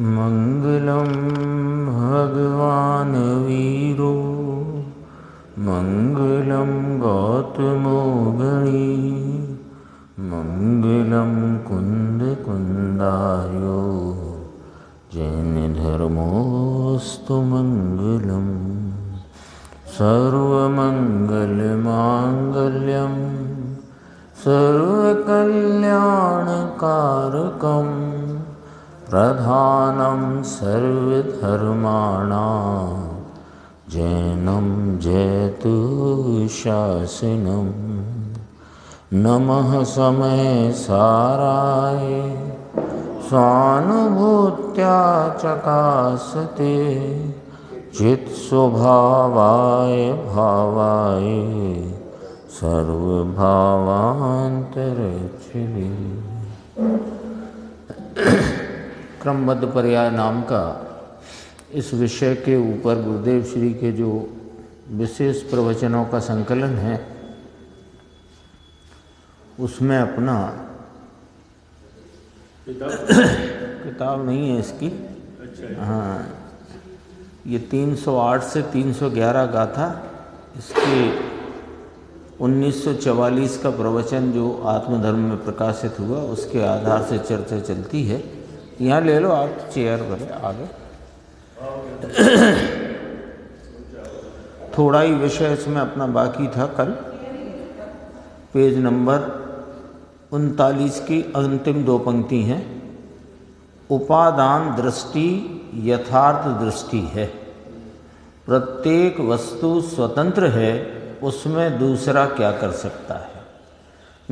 मंगलम भगवान वीरो मंगलम गौतमो गणी मंगलम कुंद कुंदायो जैन धर्मोस्तु मंगलम सर्वमंगलमांगल्यम सर्वकल्याणकारकम प्रधानं सर्वधर्माणां जैनं जयतु शासनं नमः समय साराय स्वानुभूत्या चकासते चित्स्वभावाय भावाय सर्वभावान्तरक्षिणे। क्रमबद्ध पर्याय नाम का इस विषय के ऊपर गुरुदेव श्री के जो विशेष प्रवचनों का संकलन है, उसमें अपना किताब नहीं है इसकी, हाँ, ये 308 से 311 गाथा, इसके 1944 का प्रवचन जो आत्मधर्म में प्रकाशित हुआ, उसके आधार से चर्चा चलती है। यहाँ ले लो आप चेयर पर आगे। थोड़ा ही विषय इसमें अपना बाकी था कल। पेज नंबर 39 की अंतिम दो पंक्ति हैं। उपादान दृष्टि यथार्थ दृष्टि है। प्रत्येक वस्तु स्वतंत्र है, उसमें दूसरा क्या कर सकता है।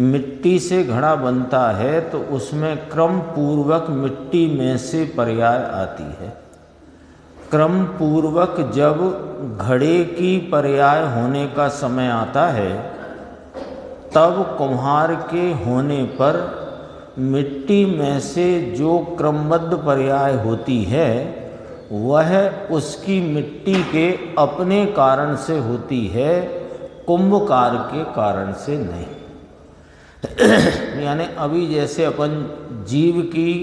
मिट्टी से घड़ा बनता है तो उसमें क्रम पूर्वक मिट्टी में से पर्याय आती है। क्रम पूर्वक जब घड़े की पर्याय होने का समय आता है, तब कुम्हार के होने पर मिट्टी में से जो क्रमबद्ध पर्याय होती है, वह उसकी मिट्टी के अपने कारण से होती है, कुंभकार के कारण से नहीं। यानी अभी जैसे अपन जीव की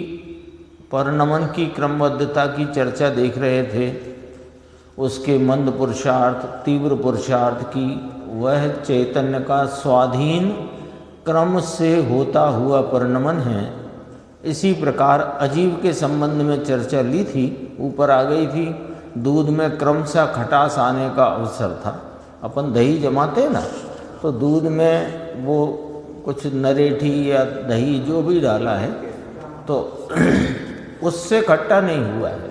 परिणमन की क्रमबद्धता की चर्चा देख रहे थे, उसके मंद पुरुषार्थ तीव्र पुरुषार्थ की, वह चैतन्य का स्वाधीन क्रम से होता हुआ परिणमन है। इसी प्रकार अजीव के संबंध में चर्चा ली थी, ऊपर आ गई थी। दूध में क्रमशः खटास आने का अवसर था। अपन दही जमाते ना, तो दूध में वो कुछ नरेठी या दही जो भी डाला है, तो उससे खट्टा नहीं हुआ है।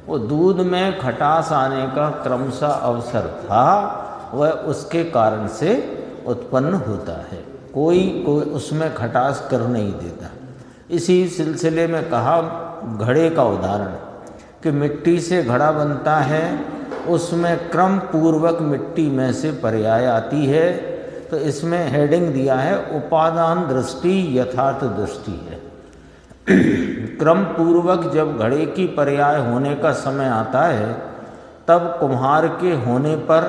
वो दूध में खटास आने का क्रमशः अवसर था, वह उसके कारण से उत्पन्न होता है। कोई उसमें खटास कर नहीं देता। इसी सिलसिले में कहा घड़े का उदाहरण कि मिट्टी से घड़ा बनता है, उसमें क्रम पूर्वक मिट्टी में से पर्याय आती है। तो इसमें हेडिंग दिया है उपादान दृष्टि यथार्थ दृष्टि है। क्रम पूर्वक जब घड़े की पर्याय होने का समय आता है, तब कुम्हार के होने पर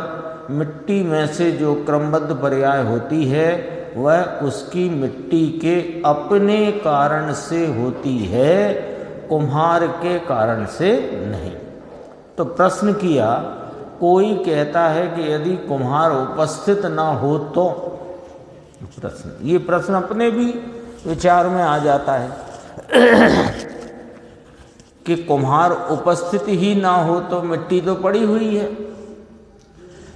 मिट्टी में से जो क्रमबद्ध पर्याय होती है, वह उसकी मिट्टी के अपने कारण से होती है, कुम्हार के कारण से नहीं। तो प्रश्न किया, कोई कहता है कि यदि कुम्हार उपस्थित ना हो तो, प्रश्न ये प्रश्न अपने भी विचार में आ जाता है कि कुम्हार उपस्थित ही ना हो तो मिट्टी तो पड़ी हुई है।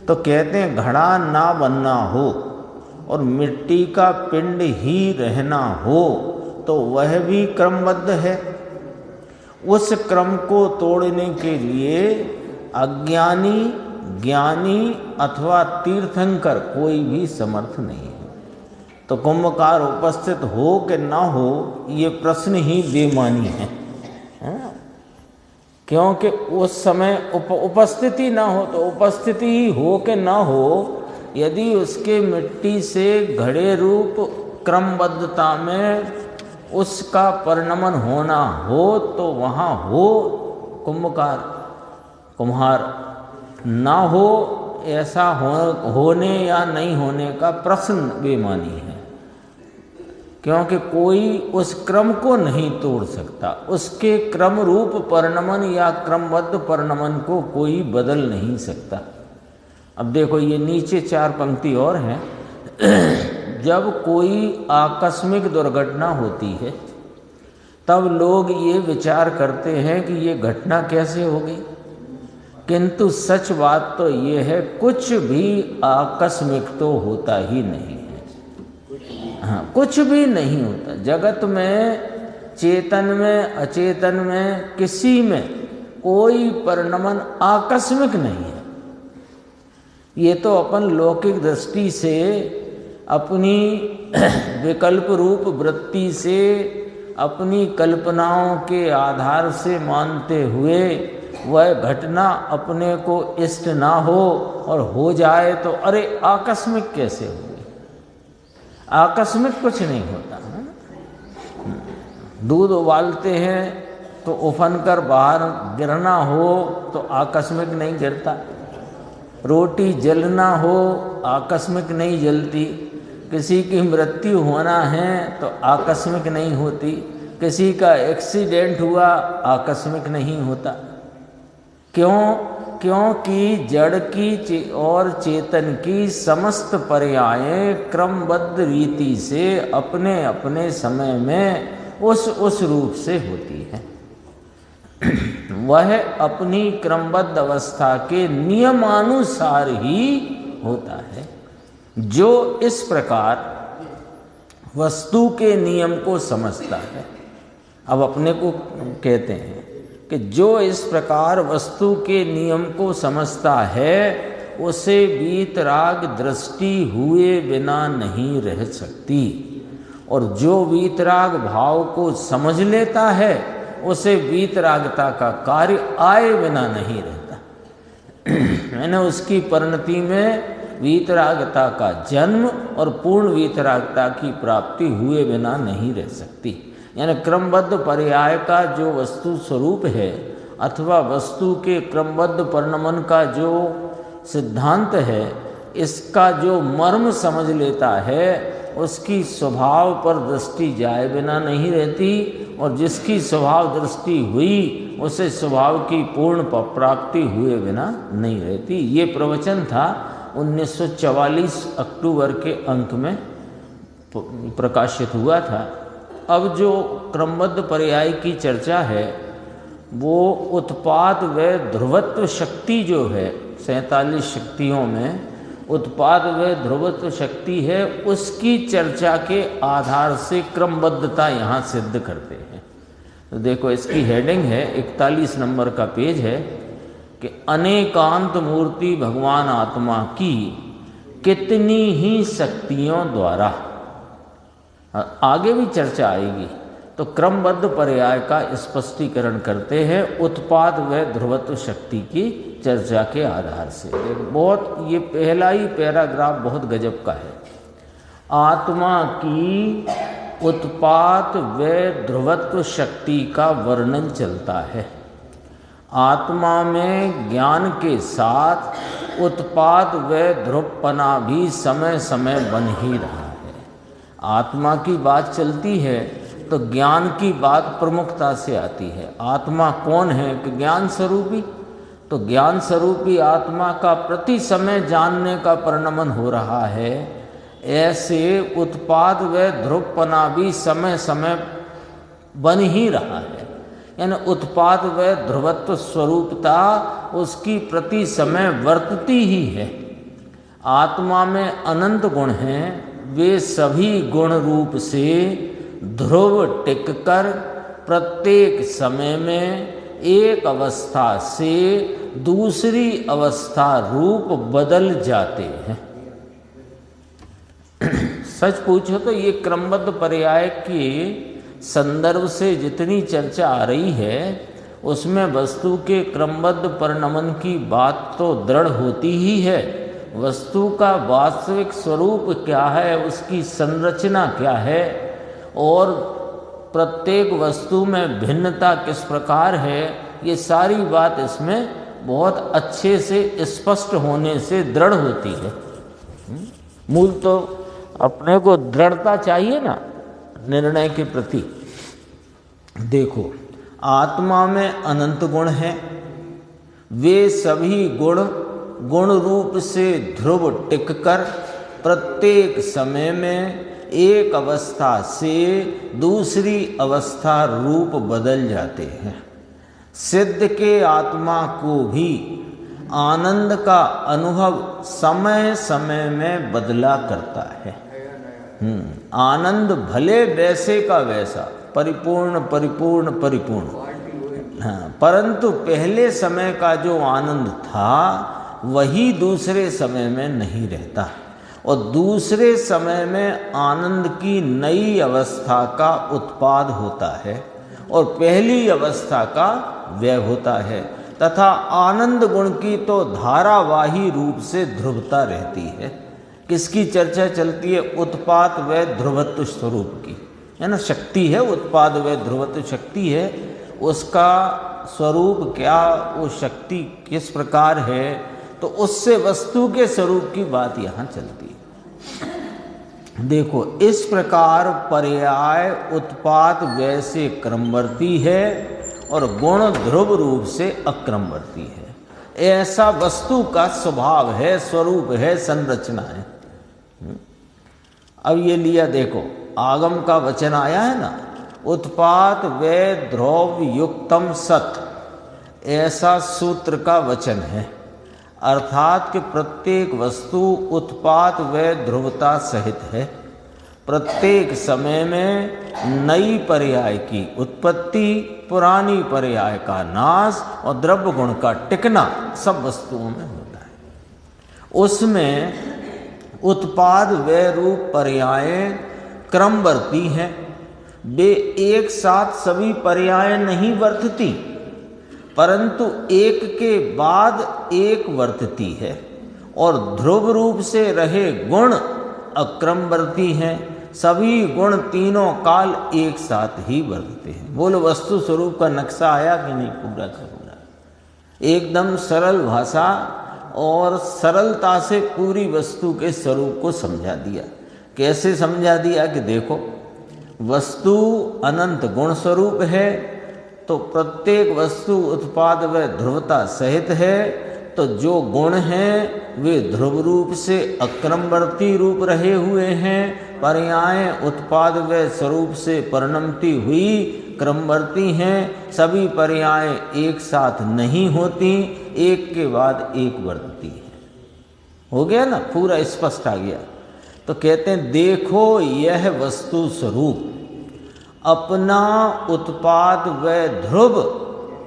तो कहते हैं घड़ा ना बनना हो और मिट्टी का पिंड ही रहना हो तो वह भी क्रमबद्ध है। उस क्रम को तोड़ने के लिए अज्ञानी, ज्ञानी अथवा तीर्थंकर कोई भी समर्थ नहीं है। तो कुंभकार उपस्थित हो कि ना हो, ये प्रश्न ही बेमानी है, क्योंकि उस समय उपस्थिति ना हो तो उपस्थिति ही हो कि ना हो, यदि उसके मिट्टी से घड़े रूप क्रमबद्धता में उसका परिणमन होना हो तो वहाँ हो कुम्हार, ना हो ऐसा होने या नहीं होने का प्रश्न बेमानी है, क्योंकि कोई उस क्रम को नहीं तोड़ सकता। उसके क्रम रूप परिणमन या क्रमबद्ध परिणमन को कोई बदल नहीं सकता। अब देखो ये नीचे 4 पंक्ति और हैं। जब कोई आकस्मिक दुर्घटना होती है तब लोग ये विचार करते हैं कि ये घटना कैसे हो गई, किंतु सच बात तो ये है कुछ भी आकस्मिक तो होता ही नहीं है। हाँ, कुछ भी नहीं होता जगत में, चेतन में, अचेतन में, किसी में कोई परिणमन आकस्मिक नहीं है। ये तो अपन लौकिक दृष्टि से, अपनी विकल्प रूप वृत्ति से, अपनी कल्पनाओं के आधार से मानते हुए वह घटना अपने को इष्ट ना हो और हो जाए तो अरे आकस्मिक कैसे हो गई। आकस्मिक कुछ नहीं होता है। दूध उबालते हैं तो उफन कर बाहर गिरना हो तो आकस्मिक नहीं गिरता। रोटी जलना हो आकस्मिक नहीं जलती। किसी की मृत्यु होना है तो आकस्मिक नहीं होती। किसी का एक्सीडेंट हुआ आकस्मिक नहीं होता। क्यों? क्योंकि जड़ की और चेतन की समस्त पर्यायें क्रमबद्ध रीति से अपने अपने समय में उस रूप से होती है। वह अपनी क्रमबद्ध अवस्था के नियमानुसार ही होता है। जो इस प्रकार वस्तु के नियम को समझता है, अब अपने को कहते हैं कि जो इस प्रकार वस्तु के नियम को समझता है उसे वीतराग दृष्टि हुए बिना नहीं रह सकती, और जो वीतराग भाव को समझ लेता है उसे वीतरागता का कार्य आए बिना नहीं रहता। मैंने उसकी परिणति में वीतरागता का जन्म और पूर्ण वीतरागता की प्राप्ति हुए बिना नहीं रह सकती। यानी क्रमबद्ध पर्याय का जो वस्तु स्वरूप है अथवा वस्तु के क्रमबद्ध परिणमन का जो सिद्धांत है, इसका जो मर्म समझ लेता है उसकी स्वभाव पर दृष्टि जाए बिना नहीं रहती, और जिसकी स्वभाव दृष्टि हुई उसे स्वभाव की पूर्ण प्राप्ति हुए बिना नहीं रहती। ये प्रवचन था 1944 अक्टूबर के अंक में प्रकाशित हुआ था। अब जो क्रमबद्ध पर्याय की चर्चा है वो उत्पाद व ध्रुवत्व शक्ति जो है, 47 शक्तियों में उत्पाद व ध्रुवत्व शक्ति है, उसकी चर्चा के आधार से क्रमबद्धता यहाँ सिद्ध करते हैं। तो देखो इसकी हेडिंग है, 41 नंबर का पेज है कि अनेकांत मूर्ति भगवान आत्मा की कितनी ही शक्तियों द्वारा। आगे भी चर्चा आएगी। तो क्रमबद्ध पर्याय का स्पष्टीकरण करते हैं उत्पाद व ध्रुवत्व शक्ति की चर्चा के आधार से। बहुत ये पहला ही पैराग्राफ बहुत गजब का है। आत्मा की उत्पाद व ध्रुवत्व शक्ति का वर्णन चलता है। आत्मा में ज्ञान के साथ उत्पाद व ध्रुवपना भी समय समय बन ही रहा है। आत्मा की बात चलती है तो ज्ञान की बात प्रमुखता से आती है। आत्मा कौन है कि ज्ञान स्वरूपी, तो ज्ञान स्वरूपी आत्मा का प्रति समय जानने का परिणमन हो रहा है। ऐसे उत्पाद व ध्रुवपना भी समय समय बन ही रहा है। यानी उत्पाद व ध्रुवत्व स्वरूपता उसकी प्रति समय वर्तती ही है। आत्मा में अनंत गुण हैं, वे सभी गुण रूप से ध्रुव टिककर प्रत्येक समय में एक अवस्था से दूसरी अवस्था रूप बदल जाते हैं। सच पूछो तो ये क्रमबद्ध पर्याय के संदर्भ से जितनी चर्चा आ रही है उसमें वस्तु के क्रमबद्ध परिणमन की बात तो दृढ़ होती ही है। वस्तु का वास्तविक स्वरूप क्या है, उसकी संरचना क्या है, और प्रत्येक वस्तु में भिन्नता किस प्रकार है, ये सारी बात इसमें बहुत अच्छे से स्पष्ट होने से दृढ़ होती है। मूल तो अपने को दृढ़ता चाहिए ना निर्णय के प्रति। देखो, आत्मा में अनंत गुण हैं, वे सभी गुण गुण रूप से ध्रुव टिककर प्रत्येक समय में एक अवस्था से दूसरी अवस्था रूप बदल जाते हैं। सिद्ध के आत्मा को भी आनंद का अनुभव समय समय में बदला करता है। आनंद भले वैसे का वैसा परिपूर्ण परिपूर्ण परिपूर्ण, हाँ, परंतु पहले समय का जो आनंद था वही दूसरे समय में नहीं रहता, और दूसरे समय में आनंद की नई अवस्था का उत्पाद होता है और पहली अवस्था का व्यय होता है, तथा आनंद गुण की तो धारावाही रूप से ध्रुवता रहती है। किसकी चर्चा चलती है? उत्पाद व ध्रुवत्व स्वरूप की, है ना। शक्ति है, उत्पाद व ध्रुवत्व शक्ति है, उसका स्वरूप क्या, वो शक्ति किस प्रकार है, तो उससे वस्तु के स्वरूप की बात यहाँ चलती है। देखो, इस प्रकार पर्याय उत्पाद वैसे क्रमवर्ती है और गुण ध्रुव रूप से अक्रमवर्ती है। ऐसा वस्तु का स्वभाव है, स्वरूप है, संरचना है। अब ये लिया, देखो आगम का वचन आया है ना, उत्पाद व ध्रुव युक्तम सत, ऐसा सूत्र का वचन है। अर्थात कि प्रत्येक वस्तु उत्पाद व ध्रुवता सहित है। प्रत्येक समय में नई पर्याय की उत्पत्ति, पुरानी पर्याय का नाश और द्रव्य गुण का टिकना सब वस्तुओं में होता है। उसमें उत्पाद व रूप पर्यायें क्रमवर्ती हैं। वे एक साथ सभी पर्याय नहीं वर्तती, परंतु एक के बाद एक वर्तती है, और ध्रुव रूप से रहे गुण अक्रमवर्ती हैं। सभी गुण तीनों काल एक साथ ही वर्तते हैं। बोलो, वस्तु स्वरूप का नक्शा आया कि नहीं? पूरा का पूरा एकदम सरल भाषा और सरलता से पूरी वस्तु के स्वरूप को समझा दिया। कैसे समझा दिया कि देखो, वस्तु अनंत गुण स्वरूप है, तो प्रत्येक वस्तु उत्पाद व ध्रुवता सहित है, तो जो गुण हैं वे ध्रुव रूप से अक्रमवर्ती रूप रहे हुए हैं। पर्यायें उत्पाद व स्वरूप से परिणमती हुई क्रमवर्ती हैं। सभी पर्यायें एक साथ नहीं होती, एक के बाद एक वर्तती है। हो गया ना, पूरा स्पष्ट आ गया। तो कहते हैं, देखो यह वस्तु स्वरूप अपना उत्पाद व ध्रुव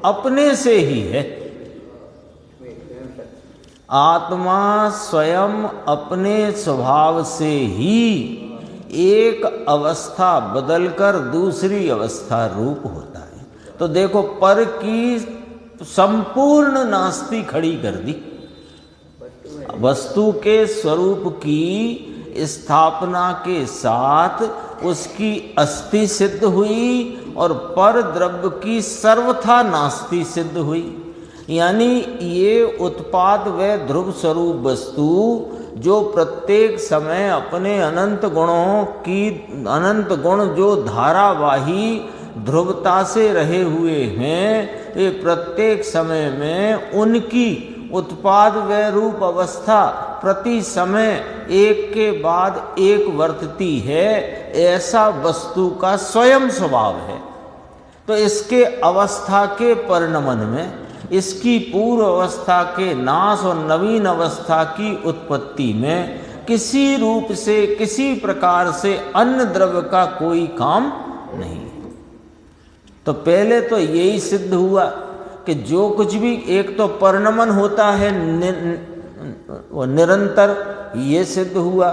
अपने से ही है। आत्मा स्वयं अपने स्वभाव से ही एक अवस्था बदलकर दूसरी अवस्था रूप होता है। तो देखो, पर की संपूर्ण नास्ती खड़ी कर दी। वस्तु के स्वरूप की स्थापना के साथ उसकी अस्थि सिद्ध हुई और पर द्रव्य की सर्वथा नास्ति सिद्ध हुई। यानी ये उत्पाद व ध्रुव स्वरूप वस्तु जो प्रत्येक समय अपने अनंत गुणों की, अनंत गुण जो धारावाही ध्रुवता से रहे हुए हैं, ये प्रत्येक समय में उनकी उत्पाद व रूप अवस्था प्रति समय एक के बाद एक वर्तती है। ऐसा वस्तु का स्वयं स्वभाव है। तो इसके अवस्था के परिणमन में, इसकी पूर्व अवस्था के नाश और नवीन अवस्था की उत्पत्ति में किसी रूप से, किसी प्रकार से अन्य द्रव्य का कोई काम नहीं। तो पहले तो यही सिद्ध हुआ कि जो कुछ भी, एक तो परिणमन होता है वो निरंतर, ये सिद्ध हुआ।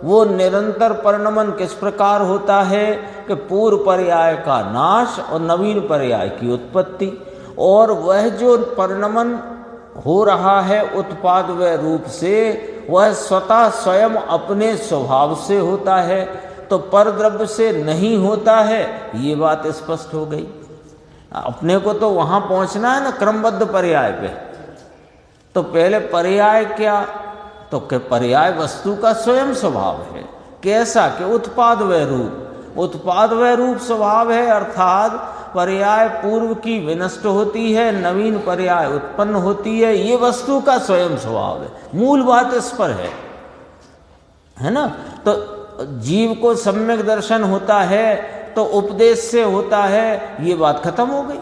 वो निरंतर परिणमन किस प्रकार होता है कि पूर्व पर्याय का नाश और नवीन पर्याय की उत्पत्ति, और वह जो परिणमन हो रहा है उत्पाद व रूप से, वह स्वतः स्वयं अपने स्वभाव से होता है, तो परद्रव्य से नहीं होता है। ये बात स्पष्ट हो गई। अपने को तो वहां पहुंचना है ना क्रमबद्ध पर्याय पे, तो पहले पर्याय क्या, तो कि पर्याय वस्तु का स्वयं स्वभाव है। कैसा कि उत्पाद व रूप, उत्पाद व रूप स्वभाव है, अर्थात पर्याय पूर्व की विनष्ट होती है, नवीन पर्याय उत्पन्न होती है, ये वस्तु का स्वयं स्वभाव है। मूल बात इस पर है ना। तो जीव को सम्यक दर्शन होता है तो उपदेश से होता है, ये बात खत्म हो गई।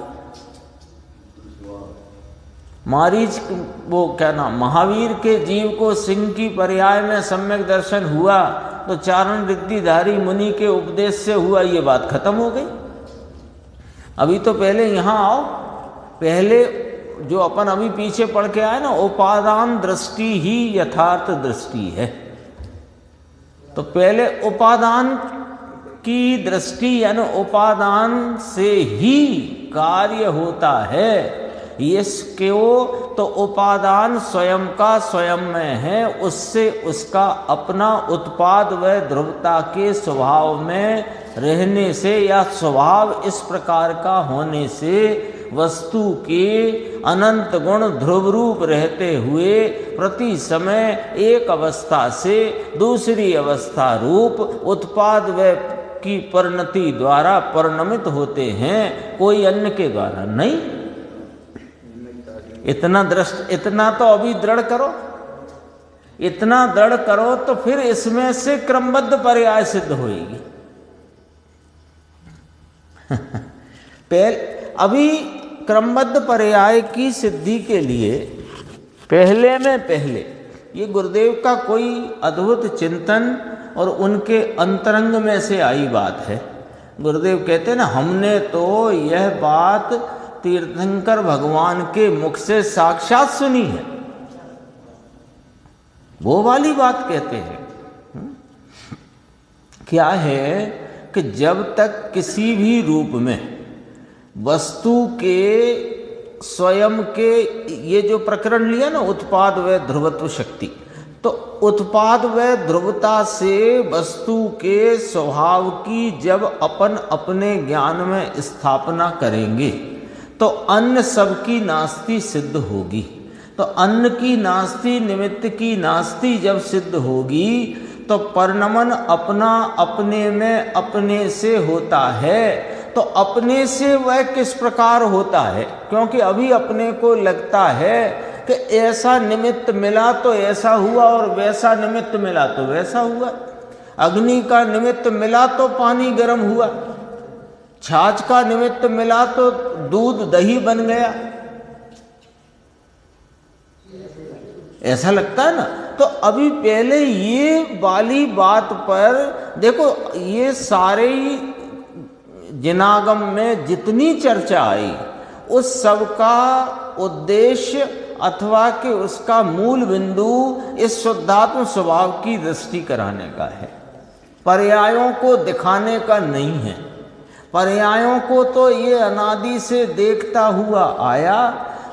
मारीच वो क्या नाम, महावीर के जीव को सिंह की पर्याय में सम्यक दर्शन हुआ तो चारण रिद्धिधारी मुनि के उपदेश से हुआ, ये बात खत्म हो गई। अभी तो पहले यहाँ आओ, पहले जो अपन अभी पीछे पढ़ के आए ना, उपादान दृष्टि ही यथार्थ दृष्टि है। तो पहले उपादान की दृष्टि यानी उपादान से ही कार्य होता है। इसको तो उपादान स्वयं का स्वयं में है, उससे उसका अपना उत्पाद व ध्रुवता के स्वभाव में रहने से या स्वभाव इस प्रकार का होने से वस्तु के अनंत गुण ध्रुव रूप रहते हुए प्रति समय एक अवस्था से दूसरी अवस्था रूप उत्पाद व की परिणति द्वारा परिणमित होते हैं, कोई अन्य के द्वारा नहीं। इतना तो अभी दृढ़ करो, इतना दृढ़ करो तो फिर इसमें से क्रमबद्ध पर्याय सिद्ध होगी। अभी क्रमबद्ध पर्याय की सिद्धि के लिए पहले ये गुरुदेव का कोई अद्भुत चिंतन और उनके अंतरंग में से आई बात है। गुरुदेव कहते हैं ना, हमने तो यह बात तीर्थंकर भगवान के मुख से साक्षात सुनी है, वो वाली बात कहते हैं। क्या है कि जब तक किसी भी रूप में वस्तु के स्वयं के, ये जो प्रकरण लिया ना उत्पाद व ध्रुवत्व शक्ति, तो उत्पाद व ध्रुवता से वस्तु के स्वभाव की जब अपन अपने ज्ञान में स्थापना करेंगे तो अन्न सबकी नास्ति सिद्ध होगी। तो अन्न की नास्ति निमित्त की नास्ति जब सिद्ध होगी तो परिणमन अपना अपने में अपने से होता है। तो अपने से वह किस प्रकार होता है, क्योंकि अभी अपने को लगता है कि ऐसा निमित्त मिला तो ऐसा हुआ और वैसा निमित्त मिला तो वैसा हुआ। अग्नि का निमित्त मिला तो पानी गर्म हुआ, छाछ का निमित्त मिला तो दूध दही बन गया, ऐसा लगता है ना। तो अभी पहले ये वाली बात पर देखो, ये सारे जिनागम में जितनी चर्चा आई उस सब का उद्देश्य अथवा कि उसका मूल बिंदु इस शुद्धात्म स्वभाव की दृष्टि कराने का है, पर्यायों को दिखाने का नहीं है। पर्यायों को तो ये अनादि से देखता हुआ आया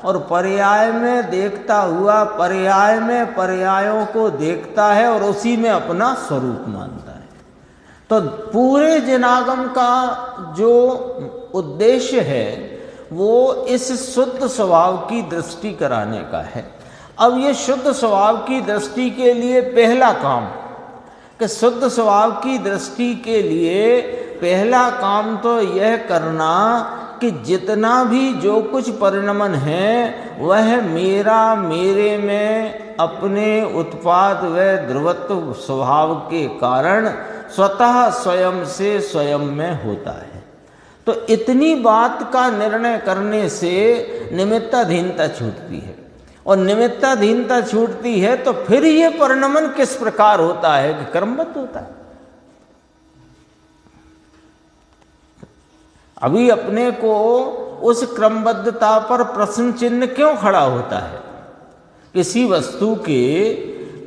और पर्याय में देखता हुआ पर्याय में पर्यायों को देखता है और उसी में अपना स्वरूप मानता है। तो पूरे जिनागम का जो उद्देश्य है वो इस शुद्ध स्वभाव की दृष्टि कराने का है। अब ये शुद्ध स्वभाव की दृष्टि के लिए पहला काम, कि शुद्ध स्वभाव की दृष्टि के लिए पहला काम तो यह करना कि जितना भी जो कुछ परिणमन है वह मेरा मेरे में अपने उत्पाद व ध्रुवत्व स्वभाव के कारण स्वतः स्वयं से स्वयं में होता है। तो इतनी बात का निर्णय करने से निमित्ताधीनता छूटती है, और निमित्ताधीनता छूटती है तो फिर ये परिणमन किस प्रकार होता है कि क्रमबद्ध होता है। अभी अपने को उस क्रमबद्धता पर प्रश्न चिन्ह क्यों खड़ा होता है? किसी वस्तु के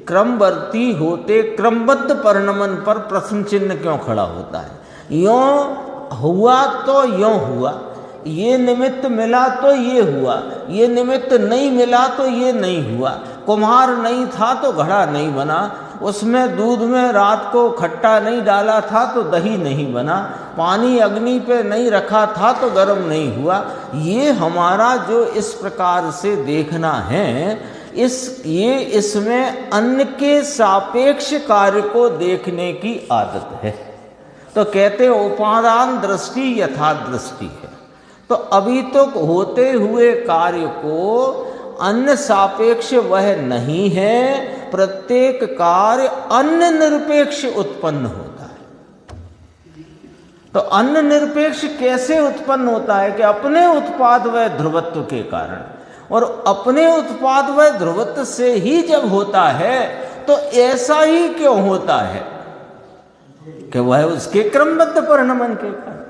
क्रमवर्ती होते क्रमबद्ध परिणमन पर प्रश्न चिन्ह क्यों खड़ा होता है? यों हुआ तो यों हुआ, ये निमित्त मिला तो ये हुआ, ये निमित्त नहीं मिला तो ये नहीं हुआ। कुम्हार नहीं था तो घड़ा नहीं बना, उसमें दूध में रात को खट्टा नहीं डाला था तो दही नहीं बना, पानी अग्नि पे नहीं रखा था तो गर्म नहीं हुआ। ये हमारा जो इस प्रकार से देखना है, ये इसमें अन्य के सापेक्ष कार्य को देखने की आदत है। तो कहते उपादान दृष्टि यथा दृष्टि है। तो अभी तक होते हुए कार्य को अन्य सापेक्ष वह नहीं है, प्रत्येक कार्य अन्य निरपेक्ष उत्पन्न होता है। तो अन्य निरपेक्ष कैसे उत्पन्न होता है कि अपने उत्पाद व ध्रुवत्व के कारण, और अपने उत्पाद व ध्रुवत्व से ही जब होता है तो ऐसा ही क्यों होता है कि वह उसके क्रमबद्ध परिणमन के कारण।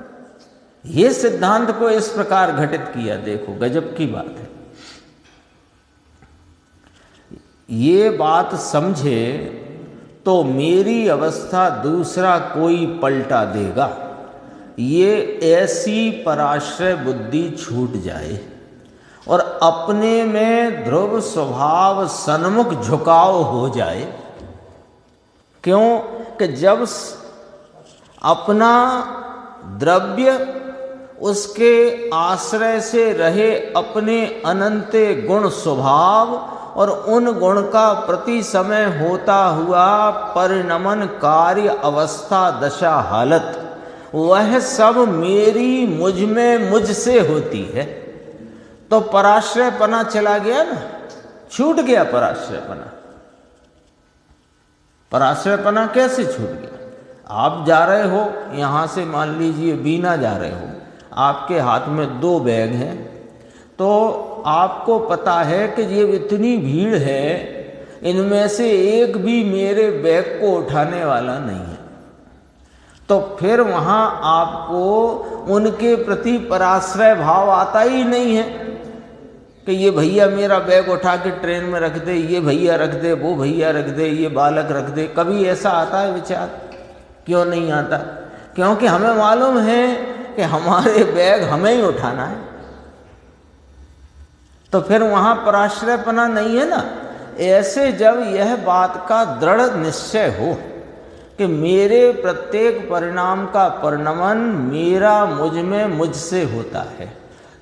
ये सिद्धांत को इस प्रकार घटित किया। देखो गजब की बात है। ये बात समझे तो मेरी अवस्था दूसरा कोई पलटा देगा। ये ऐसी पराश्रय बुद्धि छूट जाए और अपने में ध्रुव स्वभाव सन्मुख झुकाव हो जाए। क्यों कि जब अपना द्रव्य उसके आश्रय से रहे अपने अनंत गुण स्वभाव और उन गुण का प्रति समय होता हुआ परिणमन कार्य अवस्था दशा हालत, वह सब मेरी मुझ में मुझसे होती है, तो पराश्रयपना चला गया ना, छूट गया पराश्रयपना। पराश्रयपना कैसे छूट गया? आप जा रहे हो यहाँ से, मान लीजिए बीना जा रहे हो, आपके हाथ में 2 बैग हैं, तो आपको पता है कि ये इतनी भीड़ है, इनमें से एक भी मेरे बैग को उठाने वाला नहीं है। तो फिर वहाँ आपको उनके प्रति पराश्रय भाव आता ही नहीं है कि ये भैया मेरा बैग उठा के ट्रेन में रख दे, ये भैया रख दे, वो भैया रख दे, ये बालक रख दे। कभी ऐसा आता है विचार? क्यों नहीं आता? क्योंकि हमें मालूम है कि हमारे बैग हमें ही उठाना है। तो फिर वहाँ पराश्रयपना नहीं है ना। ऐसे जब यह बात का दृढ़ निश्चय हो कि मेरे प्रत्येक परिणाम का परिणमन मेरा मुझ में मुझसे होता है,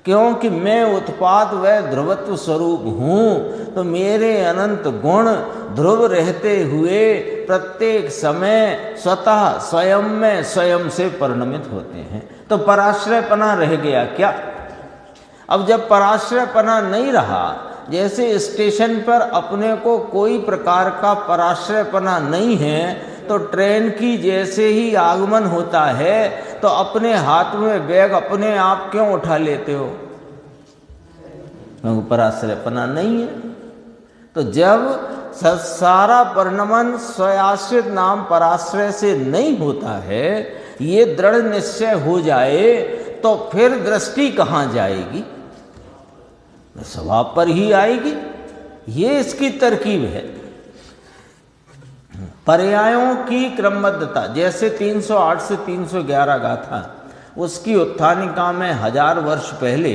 क्योंकि मैं उत्पाद व ध्रुवत्व स्वरूप हूँ, तो मेरे अनंत गुण ध्रुव रहते हुए प्रत्येक समय स्वतः स्वयं में स्वयं से परिणमित होते हैं। तो पराश्रयपना रह गया क्या? अब जब पराश्रयपना नहीं रहा, जैसे स्टेशन पर अपने को कोई प्रकार का पराश्रयपना नहीं है, तो ट्रेन की जैसे ही आगमन होता है तो अपने हाथ में बैग अपने आप क्यों उठा लेते हो? क्योंकि पराश्रयपना नहीं है। तो जब सारा परिणमन स्वयाश्रित नाम पराश्रय से नहीं होता है, ये दृढ़ निश्चय हो जाए, तो फिर दृष्टि कहाँ जाएगी? स्वभाव पर ही आएगी। ये इसकी तरकीब है। पर्यायों की क्रमबद्धता, जैसे 308 से 311 गाथा, उसकी उत्थानिका में 1000 वर्ष पहले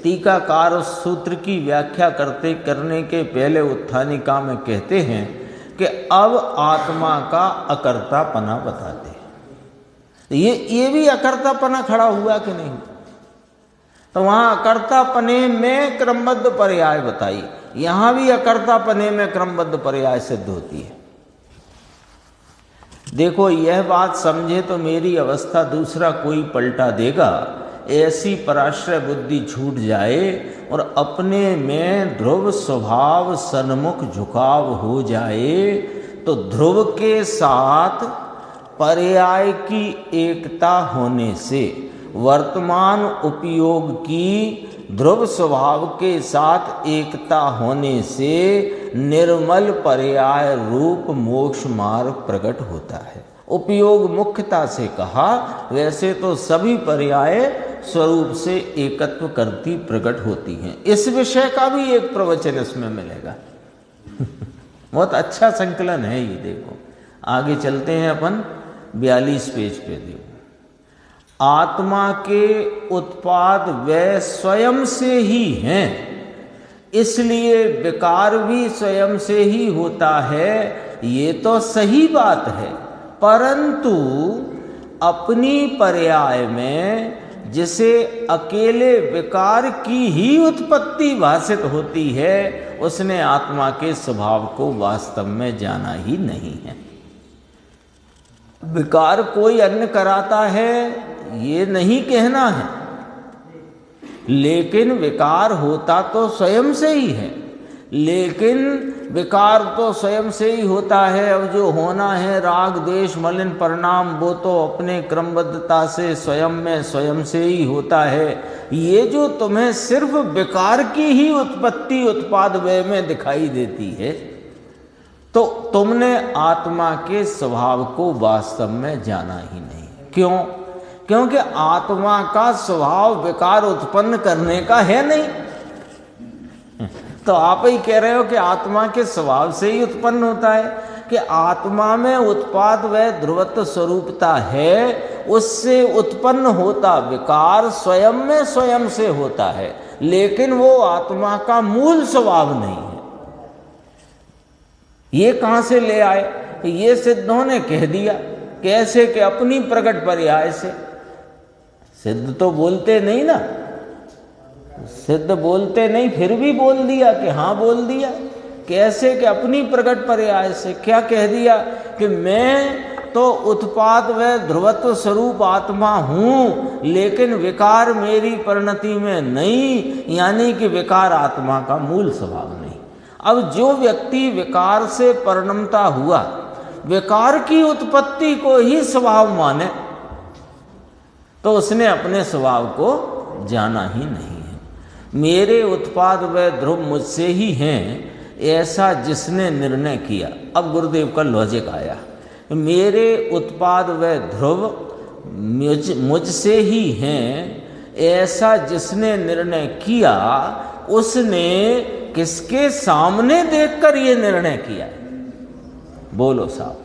टीकाकार उस सूत्र की व्याख्या करने के पहले उत्थानिका में कहते हैं कि अब आत्मा का अकर्तापना बताते हैं। ये भी अकर्तापना खड़ा हुआ कि नहीं? तो वहाँ अकर्तापने में क्रमबद्ध पर्याय बताई, यहाँ भी अकर्तापने में क्रमबद्ध पर्याय सिद्ध होती है। देखो यह बात समझे तो मेरी अवस्था दूसरा कोई पलटा देगा। ऐसी पराश्रय बुद्धि छूट जाए और अपने में ध्रुव स्वभाव सन्मुख झुकाव हो जाए, तो ध्रुव के साथ पर्याय की एकता होने से, वर्तमान उपयोग की ध्रुव स्वभाव के साथ एकता होने से निर्मल पर्याय रूप मोक्ष मार्ग प्रकट होता है। उपयोग मुख्यता से कहा, वैसे तो सभी पर्याय स्वरूप से एकत्व करती प्रकट होती हैं। इस विषय का भी एक प्रवचन इसमें मिलेगा। बहुत अच्छा संकलन है ये। देखो आगे चलते हैं अपन 42 पेज पे। देखो आत्मा के उत्पाद वे स्वयं से ही हैं, इसलिए विकार भी स्वयं से ही होता है। ये तो सही बात है, परंतु अपनी पर्याय में जिसे अकेले विकार की ही उत्पत्ति भाषित होती है, उसने आत्मा के स्वभाव को वास्तव में जाना ही नहीं है। विकार कोई अन्य कराता है ये नहीं कहना है, लेकिन विकार होता तो स्वयं से ही है। लेकिन विकार तो स्वयं से ही होता है। अब जो होना है राग द्वेष मलिन परिणाम, वो तो अपने क्रमबद्धता से स्वयं में स्वयं से ही होता है। ये जो तुम्हें सिर्फ विकार की ही उत्पत्ति उत्पाद व्यय में दिखाई देती है, तो तुमने आत्मा के स्वभाव को वास्तव में जाना ही नहीं। क्यों? क्योंकि आत्मा का स्वभाव विकार उत्पन्न करने का है नहीं। तो आप ही कह रहे हो कि आत्मा के स्वभाव से ही उत्पन्न होता है, कि आत्मा में उत्पाद व ध्रुवत्व स्वरूपता है, उससे उत्पन्न होता विकार स्वयं में स्वयं से होता है, लेकिन वो आत्मा का मूल स्वभाव नहीं है। ये कहां से ले आए? ये सिद्धों ने कह दिया। कैसे? कि अपनी प्रकट पर्याय से। सिद्ध तो बोलते नहीं ना, सिद्ध बोलते नहीं, फिर भी बोल दिया कि हाँ बोल दिया। कैसे? कि अपनी प्रकट पर्याय से। क्या कह दिया? कि मैं तो उत्पाद व ध्रुवत्व स्वरूप आत्मा हूं, लेकिन विकार मेरी परिणति में नहीं, यानी कि विकार आत्मा का मूल स्वभाव नहीं। अब जो व्यक्ति विकार से परिणमता हुआ, विकार की उत्पत्ति को ही स्वभाव माने, तो उसने अपने स्वभाव को जाना ही नहीं है। मेरे उत्पाद व ध्रुव मुझसे ही हैं, ऐसा जिसने निर्णय किया। अब गुरुदेव का लॉजिक आया। मेरे उत्पाद व ध्रुव मुझसे ही हैं, ऐसा जिसने निर्णय किया, उसने किसके सामने देखकर ये निर्णय किया? बोलो साहब।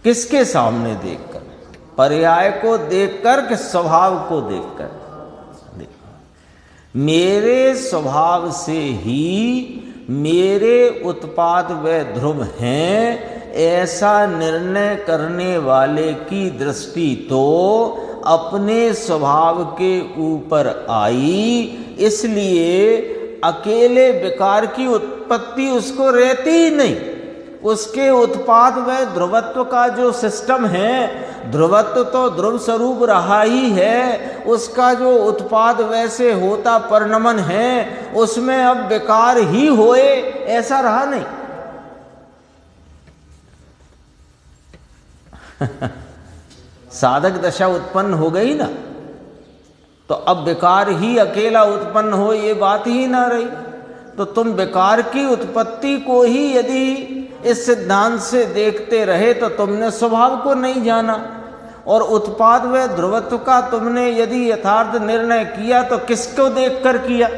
किसके सामने देखकर? पर्याय को देखकर कि स्वभाव को देखकर? मेरे स्वभाव से ही मेरे उत्पाद व ध्रुव हैं, ऐसा निर्णय करने वाले की दृष्टि तो अपने स्वभाव के ऊपर आई, इसलिए अकेले विकार की उत्पत्ति उसको रहती ही नहीं। उसके उत्पाद व ध्रुवत्व का जो सिस्टम है, ध्रुवत्व तो ध्रुव स्वरूप रहा ही है, उसका जो उत्पाद वैसे होता परिणमन है, उसमें अब विकार ही होए ऐसा रहा नहीं। साधक दशा उत्पन्न हो गई ना, तो अब विकार ही अकेला उत्पन्न हो ये बात ही ना रही। तो तुम विकार की उत्पत्ति को ही यदि इस सिद्धांत से देखते रहे तो तुमने स्वभाव को नहीं जाना, और उत्पाद व ध्रुवत्व का तुमने यदि यथार्थ निर्णय किया तो किसको देखकर किया?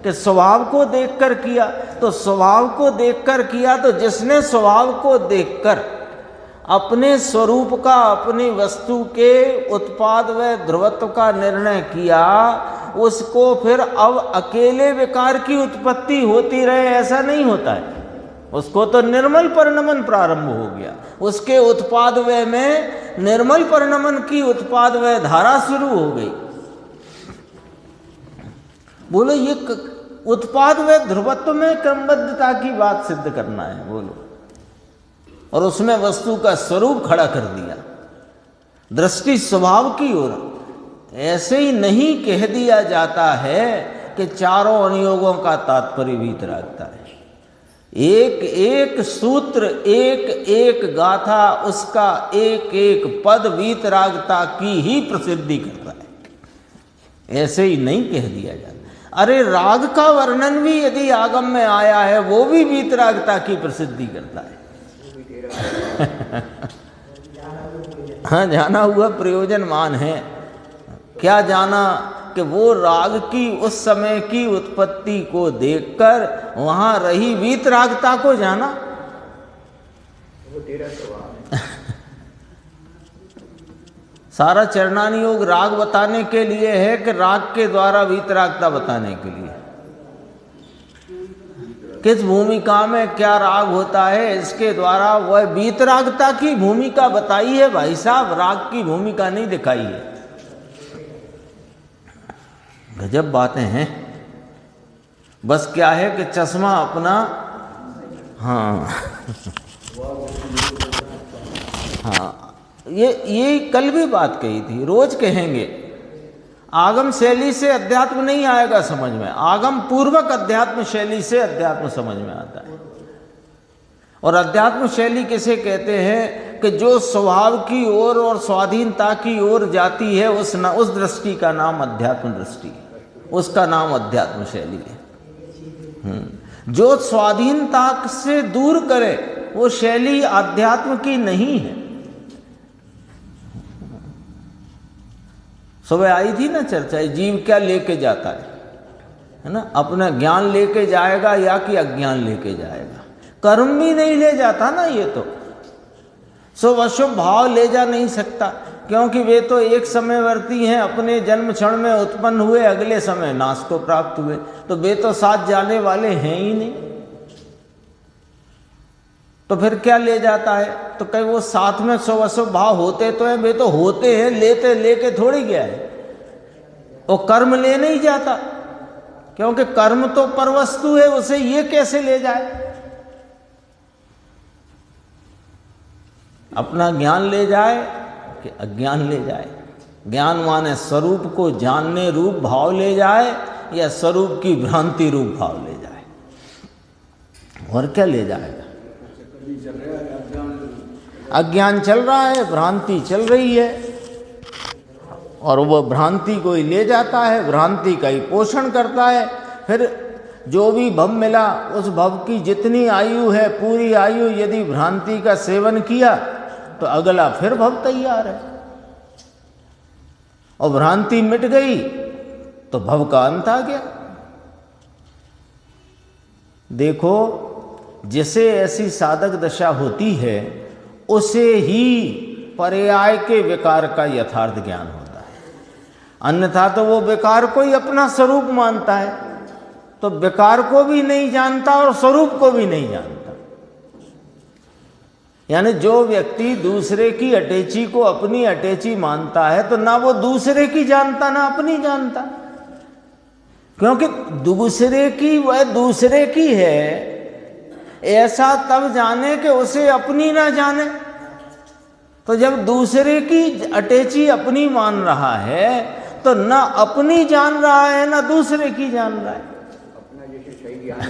कि स्वभाव को देखकर किया। तो स्वभाव को देखकर किया, तो जिसने स्वभाव को देखकर अपने स्वरूप का, अपनी वस्तु के उत्पाद व ध्रुवत्व का निर्णय किया, उसको फिर अब अकेले विकार की उत्पत्ति होती रहे ऐसा नहीं होता है। उसको तो निर्मल परिणमन प्रारंभ हो गया, उसके उत्पाद व्यय में निर्मल परिणमन की उत्पाद व्यय धारा शुरू हो गई। बोलो, ये उत्पाद व्यय ध्रुवत्व में क्रमबद्धता की बात सिद्ध करना है, बोलो, और उसमें वस्तु का स्वरूप खड़ा कर दिया, दृष्टि स्वभाव की ओर। ऐसे ही नहीं कह दिया जाता है कि चारों अनुयोगों का तात्पर्य वीतरागता है। एक एक सूत्र, एक एक गाथा, उसका एक एक पद वीतरागता की ही प्रसिद्धि करता है। ऐसे ही नहीं कह दिया जाता। अरे राग का वर्णन भी यदि आगम में आया है, वो भी वीतरागता की प्रसिद्धि करता है। हाँ, जाना हुआ प्रयोजनमान है। क्या जाना? कि वो राग की उस समय की उत्पत्ति को देखकर वहां रही वीतरागता को जाना। वो तेरा स्वभाव है। सारा चरणानी योग राग बताने के लिए है कि राग के द्वारा वीतरागता बताने के लिए? किस भूमिका में क्या राग होता है, इसके द्वारा वह वीतरागता की भूमिका बताई है भाई साहब, राग की भूमिका नहीं दिखाई है। गजब बातें हैं। बस क्या है कि चश्मा अपना, हाँ हाँ, ये कल भी बात कही थी, रोज कहेंगे। आगम शैली से अध्यात्म नहीं आएगा समझ में, आगम पूर्वक अध्यात्म शैली से अध्यात्म समझ में आता है। और अध्यात्म शैली किसे कहते हैं कि जो स्वभाव की ओर और स्वाधीनता की ओर जाती है, उस दृष्टि का नाम अध्यात्म दृष्टि है, उसका नाम अध्यात्म शैली है। जो स्वाधीनता से दूर करे वो शैली अध्यात्म की नहीं है। सुबह आई थी ना चर्चा, जीव क्या लेके जाता है ना, अपना ज्ञान लेके जाएगा या कि अज्ञान लेके जाएगा। कर्म भी नहीं ले जाता ना ये तो, शुभ अशुभ भाव ले जा नहीं सकता, क्योंकि वे तो एक समयवर्ती हैं, अपने जन्म क्षण में उत्पन्न हुए, अगले समय नाश को प्राप्त हुए, तो वे तो साथ जाने वाले हैं ही नहीं। तो फिर क्या ले जाता है? तो कहीं वो साथ में शुभ अशुभ भाव होते तो हैं, वे तो होते हैं, लेके थोड़ी गया है। वो कर्म ले नहीं जाता, क्योंकि कर्म तो परवस्तु है, उसे ये कैसे ले जाए? अपना ज्ञान ले जाए कि अज्ञान ले जाए? ज्ञान माने स्वरूप को जानने रूप भाव ले जाए, या स्वरूप की भ्रांति रूप भाव ले जाए? और क्या ले जाएगा? अज्ञान चल रहा है, भ्रांति चल रही है, और वह भ्रांति को ही ले जाता है, भ्रांति का ही पोषण करता है। फिर जो भी भव मिला, उस भव की जितनी आयु है, पूरी आयु यदि भ्रांति का सेवन किया तो अगला फिर भव तैयार है, और भ्रांति मिट गई तो भव का अंत आ गया। देखो, जिसे ऐसी साधक दशा होती है, उसे ही पर्याय के विकार का यथार्थ ज्ञान होता है। अन्यथा तो वो विकार को ही अपना स्वरूप मानता है, तो विकार को भी नहीं जानता और स्वरूप को भी नहीं जानता। यानी जो व्यक्ति दूसरे की अटैची को अपनी अटैची मानता है, तो ना वो दूसरे की जानता ना अपनी जानता, क्योंकि दूसरे की वह दूसरे की है, ऐसा तब जाने कि उसे अपनी ना जाने। तो जब दूसरे की अटैची अपनी मान रहा है, तो ना अपनी जान रहा है ना दूसरे की जान रहा है। अपना जैसे सही ज्ञान है,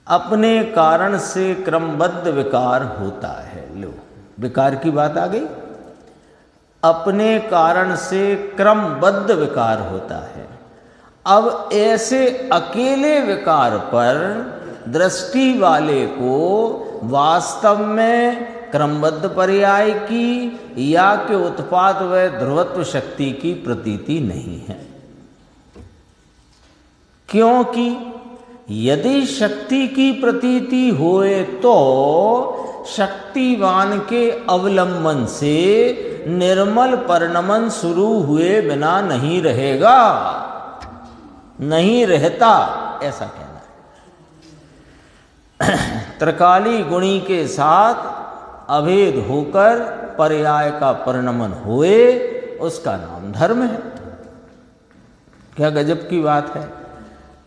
अपने कारण से क्रमबद्ध विकार होता है। लो, विकार की बात आ गई। अपने कारण से क्रमबद्ध विकार होता है। अब ऐसे अकेले विकार पर दृष्टि वाले को वास्तव में क्रमबद्ध पर्याय की या के उत्पाद व ध्रुवत्व शक्ति की प्रतीति नहीं है, क्योंकि यदि शक्ति की प्रतीति होए तो शक्तिवान के अवलंबन से निर्मल परिणमन शुरू हुए बिना नहीं रहेगा, नहीं रहता, ऐसा कहना है। त्रिकाली गुणी के साथ अभेद होकर पर्याय का परिणमन होए, उसका नाम धर्म है। क्या गजब की बात है।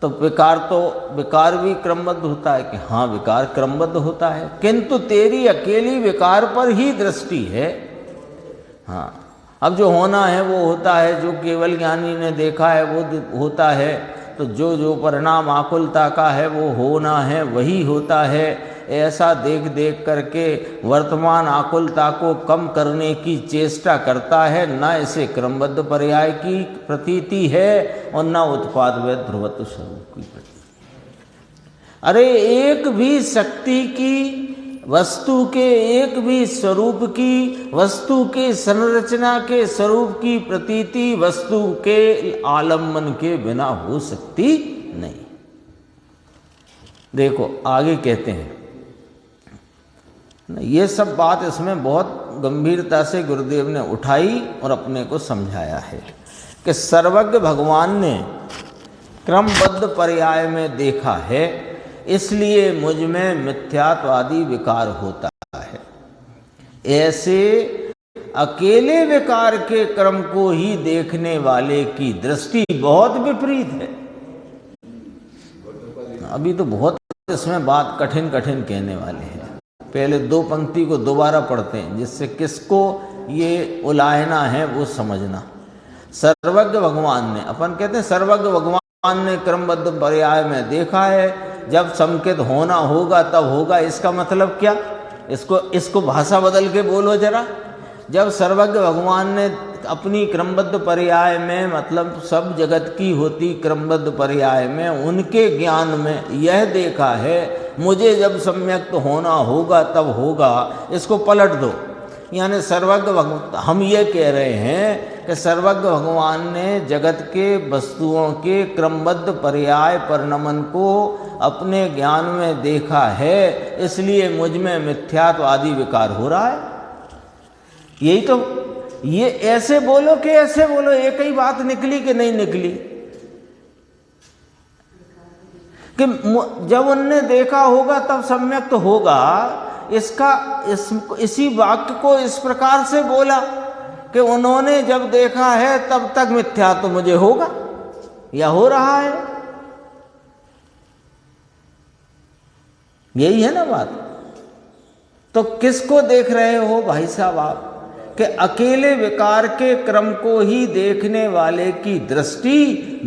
तो विकार भी क्रमबद्ध होता है कि हाँ, विकार क्रमबद्ध होता है, किंतु तेरी अकेली विकार पर ही दृष्टि है। हाँ, अब जो होना है वो होता है, जो केवल ज्ञानी ने देखा है वो होता है, तो जो परिणाम आकुलता का है वो होना है वही होता है। ऐसा देख देख करके वर्तमान आकुलता को कम करने की चेष्टा करता है, न इसे क्रमबद्ध पर्याय की प्रतीति है और न उत्पाद व ध्रुवत्व स्वरूप की प्रतीति। अरे एक भी शक्ति की, वस्तु के एक भी स्वरूप की, वस्तु के संरचना के स्वरूप की प्रतीति वस्तु के आलम्बन के बिना हो सकती नहीं। देखो आगे कहते हैं, ये सब बात इसमें बहुत गंभीरता से गुरुदेव ने उठाई और अपने को समझाया है कि सर्वज्ञ भगवान ने क्रमबद्ध पर्याय में देखा है, इसलिए मुझ में मिथ्यात्वादी विकार होता है। ऐसे अकेले विकार के क्रम को ही देखने वाले की दृष्टि बहुत विपरीत है। अभी तो बहुत इसमें बात कठिन कठिन कहने वाले हैं। पहले दो पंक्ति को दोबारा पढ़ते हैं, जिससे किसको ये उलायना है वो समझना। सर्वज्ञ भगवान ने, अपन कहते हैं सर्वज्ञ भगवान ने क्रमबद्ध पर्याय में देखा है, जब संकेत होना होगा तब होगा। इसका मतलब क्या? इसको भाषा बदल के बोलो जरा। जब सर्वज्ञ भगवान ने अपनी क्रमबद्ध पर्याय में, मतलब सब जगत की होती क्रमबद्ध पर्याय में, उनके ज्ञान में यह देखा है, मुझे जब सम्यक्त होना होगा तब होगा, इसको पलट दो। यानी सर्वज्ञ हम ये कह रहे हैं कि सर्वज्ञ भगवान ने जगत के वस्तुओं के क्रमबद्ध पर्याय परिणमन को अपने ज्ञान में देखा है, इसलिए मुझ में मिथ्यात्वादी विकार हो रहा है। यही तो, ये ऐसे बोलो कि ऐसे बोलो, एक ही बात निकली कि नहीं निकली? कि जब उनने देखा होगा तब सम्यक्त होगा, इसी वाक्य को इस प्रकार से बोला कि उन्होंने जब देखा है तब तक मिथ्या तो मुझे होगा या हो रहा है। यही है ना बात। तो किसको देख रहे हो भाई साहब आप? कि अकेले विकार के क्रम को ही देखने वाले की दृष्टि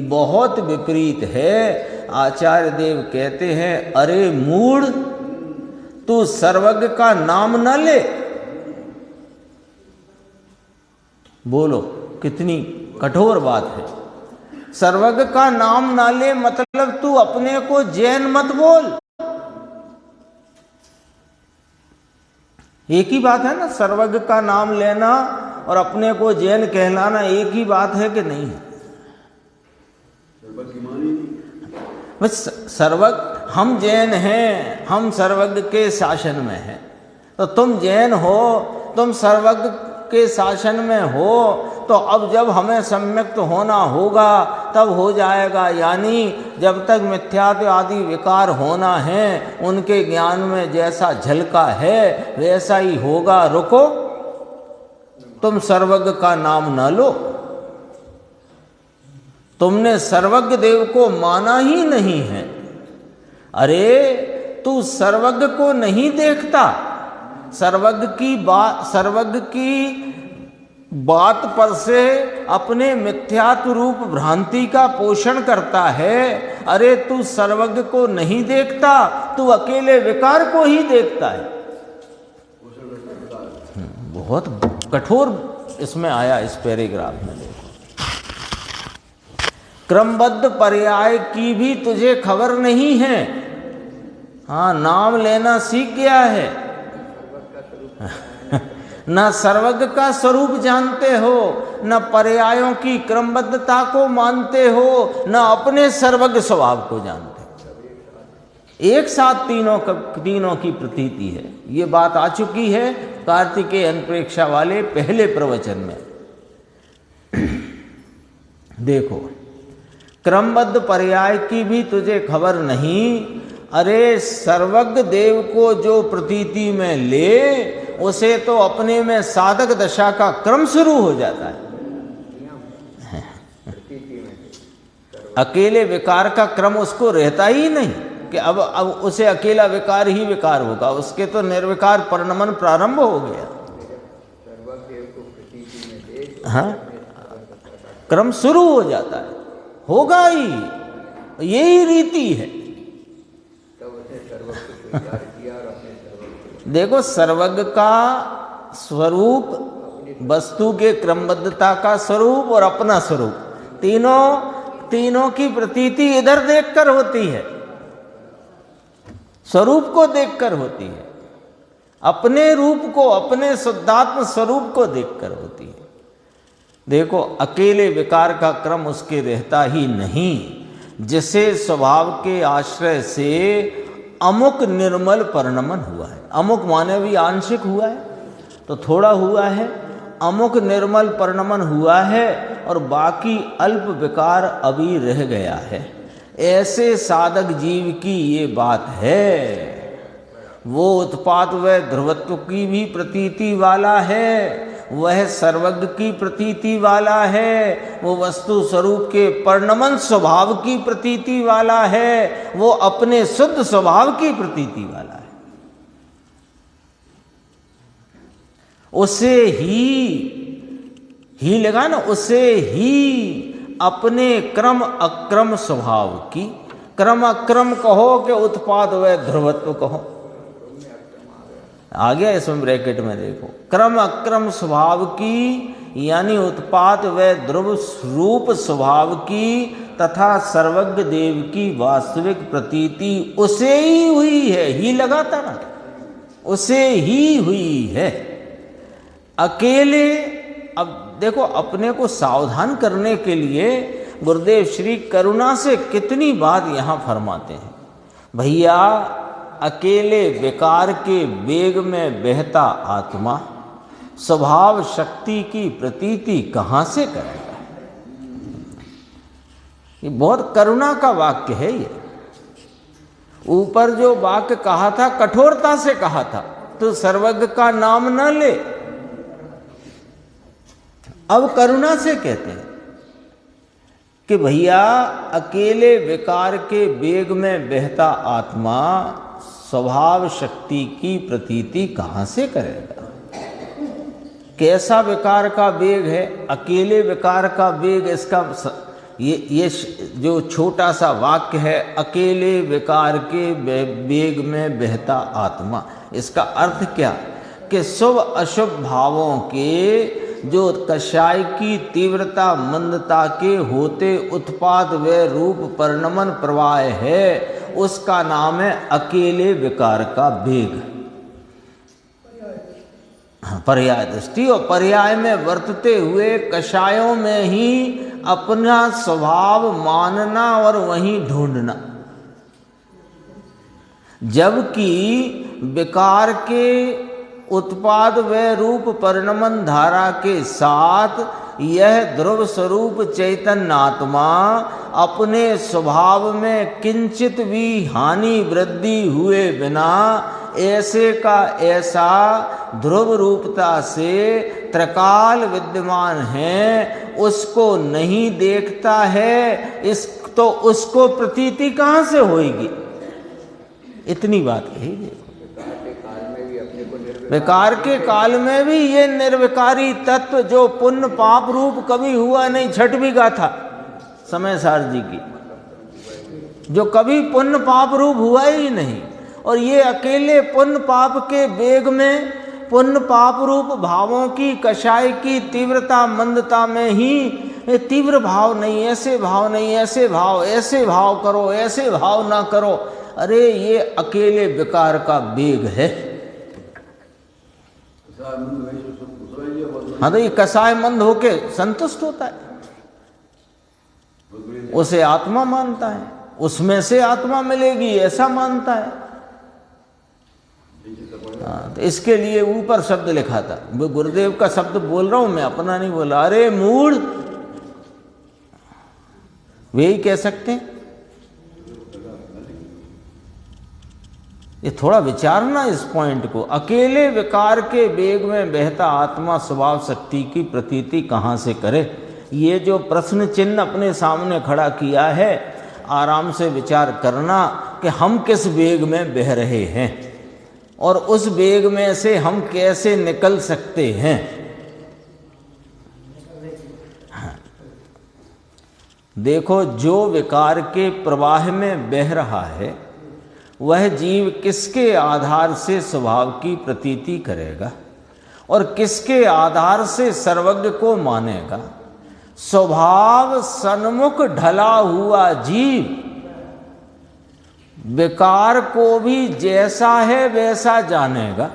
बहुत विपरीत है। आचार्य देव कहते हैं, अरे मूढ़, तू सर्वज्ञ का नाम न ले। बोलो कितनी कठोर बात है। सर्वज्ञ का नाम ना ले मतलब तू अपने को जैन मत बोल। एक ही बात है ना, सर्वज्ञ का नाम लेना और अपने को जैन कहलाना एक ही बात है कि नहीं है? बस सर्वज्ञ, हम जैन हैं, हम सर्वज्ञ के शासन में हैं। तो तुम जैन हो, तुम सर्वज्ञ के शासन में हो, तो अब जब हमें सम्यक्त होना होगा तब हो जाएगा। यानी जब तक मिथ्यात्व आदि विकार होना है, उनके ज्ञान में जैसा झलका है वैसा ही होगा। रुको, तुम सर्वज्ञ का नाम न लो। तुमने सर्वज्ञ देव को माना ही नहीं है। अरे तू सर्वज्ञ को नहीं देखता, सर्वज्ञ की बात पर से अपने मिथ्यात्व रूप भ्रांति का पोषण करता है। अरे तू सर्वज्ञ को नहीं देखता, तू अकेले विकार को ही देखता है। बहुत कठोर इसमें आया इस पैराग्राफ में। देखो, क्रमबद्ध पर्याय की भी तुझे खबर नहीं है। हाँ, नाम लेना सीख गया है, न सर्वज्ञ का स्वरूप जानते हो, न पर्यायों की क्रमबद्धता को मानते हो, न अपने सर्वज्ञ स्वभाव को जानते हो। एक साथ तीनों की प्रतीति है। ये बात आ चुकी है कार्तिकेय अनप्रेक्षा वाले पहले प्रवचन में। देखो, क्रमबद्ध पर्याय की भी तुझे खबर नहीं। अरे सर्वज्ञ देव को जो प्रतीति में ले, उसे तो अपने में साधक दशा का क्रम शुरू हो जाता है। अकेले विकार का क्रम उसको रहता ही नहीं कि अब उसे अकेला विकार ही विकार होगा। उसके तो निर्विकार परिणमन प्रारंभ हो गया। हाँ, क्रम शुरू हो जाता है, होगा ही। यही रीति है। देखो, सर्वज्ञ का स्वरूप, वस्तु के क्रमबद्धता का स्वरूप और अपना स्वरूप, तीनों की प्रतीति इधर देखकर होती है, स्वरूप को देखकर होती है, अपने रूप को, अपने शुद्धात्म स्वरूप को देखकर होती है। देखो, अकेले विकार का क्रम उसके रहता ही नहीं, जिसे स्वभाव के आश्रय से अमुक निर्मल परिणमन हुआ है। अमुक माने भी आंशिक हुआ है, तो थोड़ा हुआ है। अमुक निर्मल परिणमन हुआ है और बाकी अल्प विकार अभी रह गया है। ऐसे साधक जीव की ये बात है। वो उत्पात व ध्रुवत्व की भी प्रतीति वाला है, वह सर्वज्ञ की प्रतीति वाला है, वो वस्तु स्वरूप के परिणमन स्वभाव की प्रतीति वाला है, वो अपने शुद्ध स्वभाव की प्रतीति वाला है। उसे ही लगा ना, उसे ही अपने क्रम अक्रम स्वभाव की, क्रम अक्रम कहो कि उत्पाद व ध्रुवत्व कहो, आ गया इसमें ब्रैकेट में देखो, क्रम अक्रम स्वभाव की यानी उत्पाद व ध्रुव रूप स्वभाव की तथा सर्वज्ञ देव की वास्तविक प्रतीति उसे ही हुई है। ही लगाता ना, उसे ही हुई है अकेले। अब देखो, अपने को सावधान करने के लिए गुरुदेव श्री करुणा से कितनी बात यहां फरमाते हैं। भैया, अकेले विकार के वेग में बहता आत्मा स्वभाव शक्ति की प्रतीति कहां से करेगा? ये बहुत करुणा का वाक्य है। ये ऊपर जो वाक्य कहा था कठोरता से कहा था, तो सर्वज्ञ का नाम न ले। अब करुणा से कहते हैं कि भैया, अकेले विकार के वेग में बहता आत्मा स्वभाव शक्ति की प्रतीति कहां से करेगा? कैसा विकार का वेग है? अकेले विकार का वेग, इसका ये जो छोटा सा वाक्य है, अकेले विकार के वेग में बहता आत्मा, इसका अर्थ क्या? कि शुभ अशुभ भावों के जो कषाय की तीव्रता मंदता के होते उत्पाद व रूप परिणमन प्रवाह है, उसका नाम है अकेले विकार का वेग। पर्याय दृष्टि, और पर्याय में वर्तते हुए कषायों में ही अपना स्वभाव मानना और वहीं ढूंढना, जबकि विकार के उत्पाद व रूप परिणमन धारा के साथ यह ध्रुव स्वरूप चैतन्य आत्मा अपने स्वभाव में किंचित भी हानि वृद्धि हुए बिना ऐसे का ऐसा ध्रुव रूपता से त्रिकाल विद्यमान है, उसको नहीं देखता है। इस तो उसको प्रतीति कहाँ से होगी? इतनी बात कही। देखो, विकार के काल में भी ये निर्विकारी तत्व जो पुण्य पाप रूप कभी हुआ नहीं, छठ भी गाथा समय सार जी की, जो कभी पुण्य पाप रूप हुआ ही नहीं, और ये अकेले पुण्य पाप के वेग में पुण्य पाप रूप भावों की कषाय की तीव्रता मंदता में ही तीव्र भाव नहीं, ऐसे भाव नहीं, ऐसे भाव, ऐसे भाव करो, ऐसे भाव ना करो। अरे ये अकेले विकार का वेग है। हाँ, तो ये कसाय मंद होके संतुष्ट होता है, उसे आत्मा मानता है, उसमें से आत्मा मिलेगी ऐसा मानता है। हाँ, तो इसके लिए ऊपर शब्द लिखा था, गुरुदेव का शब्द बोल रहा हूं मैं, अपना नहीं बोला। अरे मूढ़, वे ही कह सकते हैं। ये थोड़ा विचारना इस पॉइंट को। अकेले विकार के वेग में बहता आत्मा स्वभाव शक्ति की प्रतीति कहाँ से करे? ये जो प्रश्न चिन्ह अपने सामने खड़ा किया है, आराम से विचार करना कि हम किस वेग में बह रहे हैं और उस वेग में से हम कैसे निकल सकते हैं। देखो, जो विकार के प्रवाह में बह रहा है वह जीव किसके आधार से स्वभाव की प्रतीति करेगा और किसके आधार से सर्वज्ञ को मानेगा? स्वभाव सन्मुख ढला हुआ जीव विकार को भी जैसा है वैसा जानेगा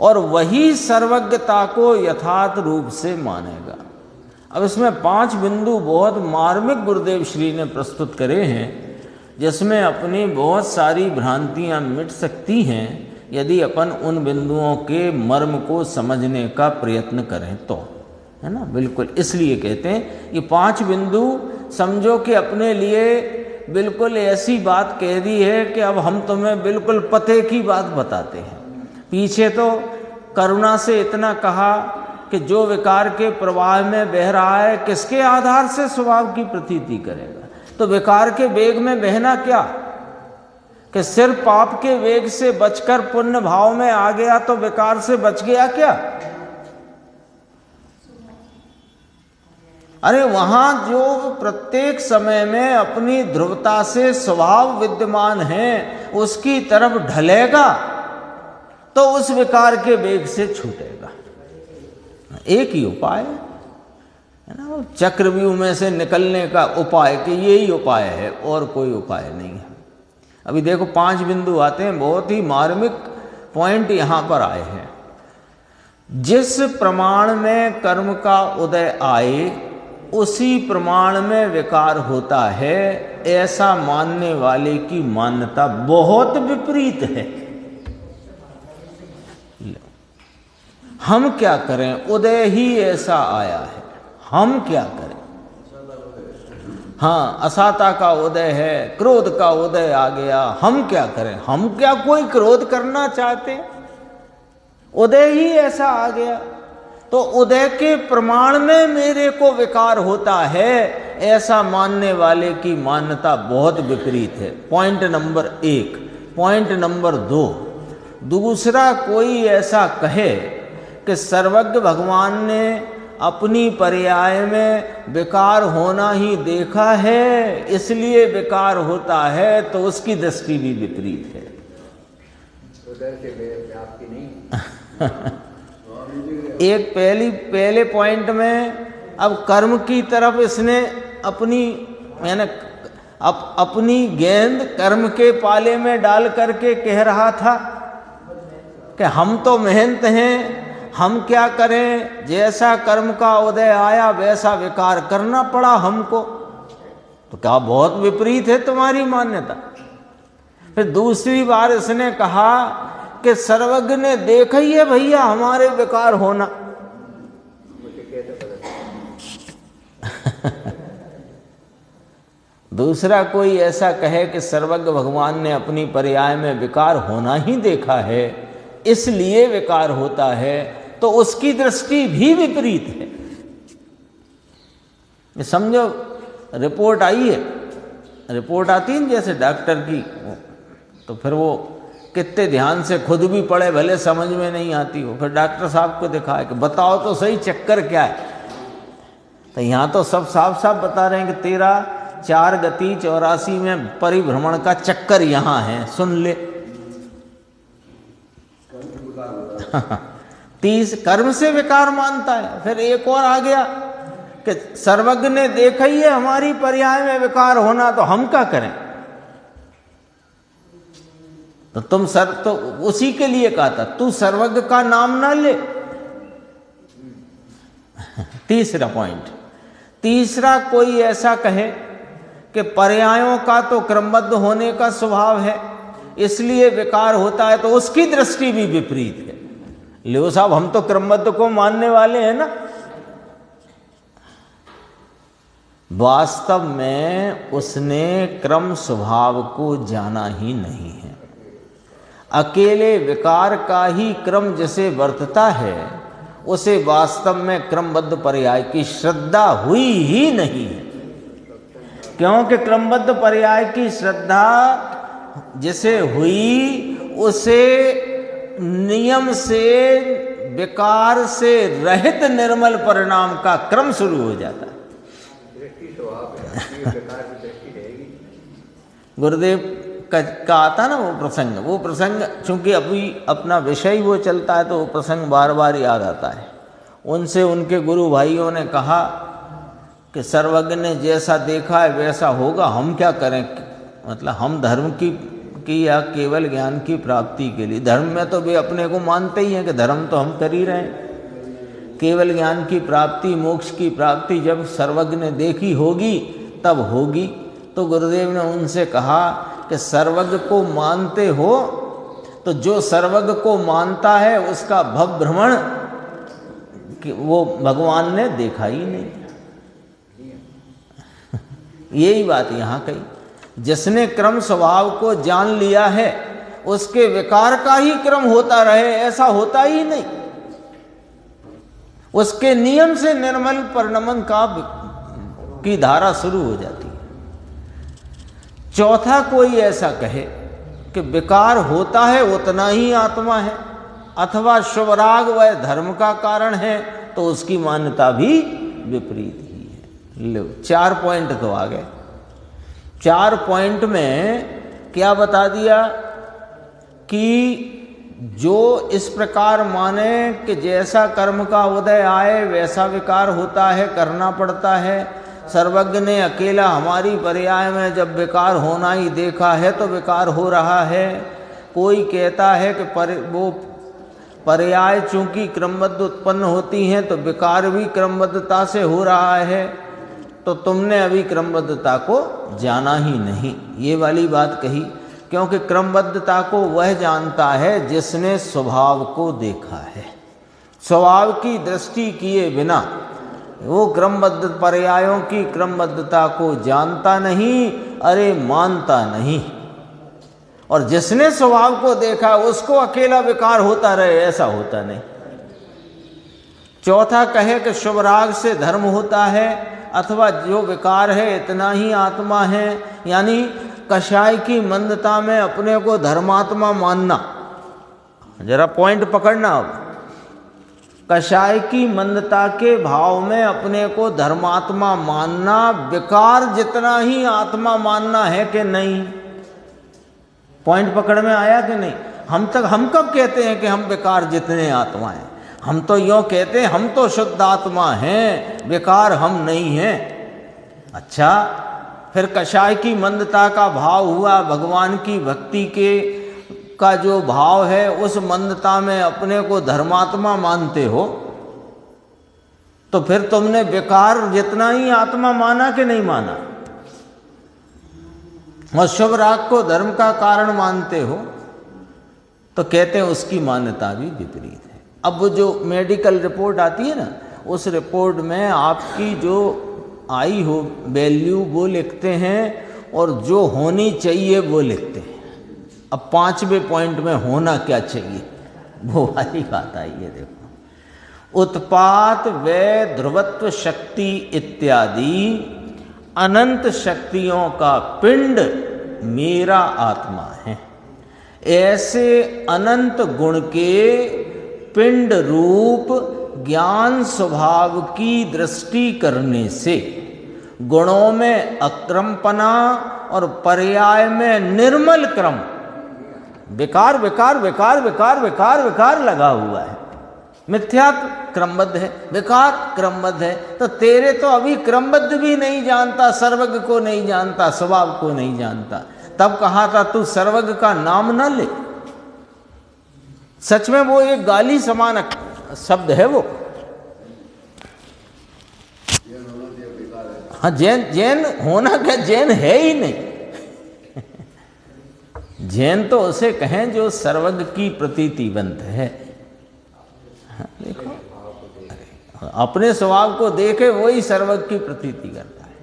और वही सर्वज्ञता को यथार्थ रूप से मानेगा। अब इसमें 5 बिंदु बहुत मार्मिक गुरुदेव श्री ने प्रस्तुत करे हैं, जिसमें अपनी बहुत सारी भ्रांतियां मिट सकती हैं यदि अपन उन बिंदुओं के मर्म को समझने का प्रयत्न करें तो, है ना। बिल्कुल, इसलिए कहते हैं ये 5 बिंदु समझो कि अपने लिए बिल्कुल ऐसी बात कह दी है कि अब हम तुम्हें बिल्कुल पते की बात बताते हैं। पीछे तो करुणा से इतना कहा कि जो विकार के प्रवाह में बह रहा है किसके आधार से स्वभाव की प्रतीति करेगा। तो विकार के वेग में बहना क्या कि सिर्फ पाप के वेग से बचकर पुण्य भाव में आ गया तो विकार से बच गया क्या? अरे वहां जो प्रत्येक समय में अपनी ध्रुवता से स्वभाव विद्यमान है उसकी तरफ ढलेगा तो उस विकार के वेग से छूटेगा। एक ही उपाय है ना, चक्रव्यूह में से निकलने का उपाय कि यही उपाय है और कोई उपाय नहीं है। अभी देखो 5 बिंदु आते हैं, बहुत ही मार्मिक पॉइंट यहां पर आए हैं। जिस प्रमाण में कर्म का उदय आए उसी प्रमाण में विकार होता है, ऐसा मानने वाले की मान्यता बहुत विपरीत है। हम क्या करें, उदय ही ऐसा आया है, हम क्या करें? हाँ, असाता का उदय है, क्रोध का उदय आ गया, हम क्या करें? हम क्या कोई क्रोध करना चाहते? उदय ही ऐसा आ गया तो उदय के प्रमाण में मेरे को विकार होता है, ऐसा मानने वाले की मान्यता बहुत विपरीत है। Point number 1। पॉइंट नंबर 2, दूसरा कोई ऐसा कहे कि सर्वज्ञ भगवान ने अपनी पर्याय में विकार होना ही देखा है इसलिए विकार होता है, तो उसकी दृष्टि भी विपरीत है। एक पहले पॉइंट में अब कर्म की तरफ इसने अपनी अपनी गेंद कर्म के पाले में डाल करके कह रहा था कि हम तो मेहनत हैं, हम क्या करें, जैसा कर्म का उदय आया वैसा विकार करना पड़ा हमको। तो क्या बहुत विपरीत है तुम्हारी मान्यता। फिर दूसरी बार इसने कहा कि सर्वज्ञ ने देखा ही है भैया हमारे विकार होना। दूसरा कोई ऐसा कहे कि सर्वज्ञ भगवान ने अपनी पर्याय में विकार होना ही देखा है इसलिए विकार होता है, तो उसकी दृष्टि भी विपरीत है। समझो, रिपोर्ट आई है, रिपोर्ट आती है जैसे डॉक्टर की, तो फिर वो कितने ध्यान से खुद भी पढ़े, भले समझ में नहीं आती हो, फिर डॉक्टर साहब को दिखाए कि बताओ तो सही चक्कर क्या है। तो यहाँ तो सब साफ साफ बता रहे हैं कि तेरा 4 गति 84 में परिभ्रमण का चक्कर यहाँ है, सुन ले। 30 कर्म से विकार मानता है। फिर एक और आ गया कि सर्वज्ञ ने देखा ही है हमारी पर्याय में विकार होना, तो हम क्या करें? तो तुम तो उसी के लिए कहा था तू सर्वज्ञ का नाम ना ले। तीसरा पॉइंट, तीसरा कोई ऐसा कहे कि पर्यायों का तो क्रमबद्ध होने का स्वभाव है इसलिए विकार होता है, तो उसकी दृष्टि भी विपरीत है। लियो साहब, हम तो क्रमबद्ध को मानने वाले हैं ना। वास्तव में उसने क्रम स्वभाव को जाना ही नहीं है। अकेले विकार का ही क्रम जैसे वर्तता है, उसे वास्तव में क्रमबद्ध पर्याय की श्रद्धा हुई ही नहीं है। क्योंकि क्रमबद्ध पर्याय की श्रद्धा जिसे हुई उसे नियम से विकार से रहित निर्मल परिणाम का क्रम शुरू हो जाता है। गुरुदेव का आता ना वो प्रसंग चूंकि अभी अपना विषय वो चलता है तो वो प्रसंग बार बार याद आता है। उनसे उनके गुरु भाइयों ने कहा कि सर्वज्ञ ने जैसा देखा है वैसा होगा, हम क्या करें? मतलब हम धर्म की या केवल ज्ञान की प्राप्ति के लिए, धर्म में तो वे अपने को मानते ही हैं कि धर्म तो हम कर ही रहे हैं, केवल ज्ञान की प्राप्ति, मोक्ष की प्राप्ति जब सर्वज्ञ ने देखी होगी तब होगी। तो गुरुदेव ने उनसे कहा कि सर्वज्ञ को मानते हो तो जो सर्वज्ञ को मानता है उसका भव भ्रमण वो भगवान ने देखा ही नहीं। यही बात यहाँ कही, जिसने क्रम स्वभाव को जान लिया है उसके विकार का ही क्रम होता रहे ऐसा होता ही नहीं, उसके नियम से निर्मल परिणमन की धारा शुरू हो जाती है। चौथा, कोई ऐसा कहे कि विकार होता है उतना ही आत्मा है अथवा शुभराग वह धर्म का कारण है, तो उसकी मान्यता भी विपरीत ही है। लो 4 पॉइंट तो आ गए। 4 पॉइंट में क्या बता दिया कि जो इस प्रकार माने कि जैसा कर्म का उदय आए वैसा विकार होता है, करना पड़ता है। सर्वज्ञ ने अकेला हमारी पर्याय में जब विकार होना ही देखा है तो विकार हो रहा है। कोई कहता है कि वो पर्याय चूंकि क्रमबद्ध उत्पन्न होती हैं तो विकार भी क्रमबद्धता से हो रहा है, तो तुमने अभी क्रमबद्धता को जाना ही नहीं, ये वाली बात कही। क्योंकि क्रमबद्धता को वह जानता है जिसने स्वभाव को देखा है। स्वभाव की दृष्टि किए बिना वो क्रमबद्ध पर्यायों की क्रमबद्धता को जानता नहीं, अरे मानता नहीं। और जिसने स्वभाव को देखा उसको अकेला विकार होता रहे ऐसा होता नहीं। चौथा कहे कि शुभ राग से धर्म होता है अथवा जो विकार है इतना ही आत्मा है, यानी कषाय की मंदता में अपने को धर्मात्मा मानना। जरा पॉइंट पकड़ना। अब कषाय की मंदता के भाव में अपने को धर्मात्मा मानना विकार जितना ही आत्मा मानना है कि नहीं? पॉइंट पकड़ में आया कि नहीं? हम कब कहते हैं कि हम विकार जितने आत्मा हैं? हम तो यूँ कहते हैं हम तो शुद्ध आत्मा हैं, विकार हम नहीं हैं। अच्छा, फिर कषाय की मंदता का भाव हुआ, भगवान की भक्ति का जो भाव है उस मंदता में अपने को धर्मात्मा मानते हो, तो फिर तुमने विकार जितना ही आत्मा माना कि नहीं माना? और शुभ राग को धर्म का कारण मानते हो, तो कहते हैं उसकी मान्यता भी विपरीत है। अब वो जो मेडिकल रिपोर्ट आती है ना, उस रिपोर्ट में आपकी जो आई हो वैल्यू वो लिखते हैं और जो होनी चाहिए वो लिखते हैं। अब 5वें पॉइंट में होना क्या चाहिए वो वाली बात आई है। देखो, उत्पात व ध्रुवत्व शक्ति इत्यादि अनंत शक्तियों का पिंड मेरा आत्मा है। ऐसे अनंत गुण के पिंड रूप ज्ञान स्वभाव की दृष्टि करने से गुणों में अक्रमपना और पर्याय में निर्मल क्रम, विकार विकार विकार विकार विकार विकार लगा हुआ है। मिथ्या क्रमबद्ध है, विकार क्रमबद्ध है, तो तेरे तो अभी क्रमबद्ध भी नहीं जानता, सर्वज्ञ को नहीं जानता, स्वभाव को नहीं जानता। तब कहा था तू सर्वज्ञ का नाम न ले। सच में वो एक गाली समान शब्द है वो। हाँ, जैन होना क्या, जैन है ही नहीं। जैन तो उसे कहें जो सर्वज्ञ की प्रतीतिवंत है। देखो, अपने स्वभाव को देखे वही सर्वज्ञ की प्रतीति करता है।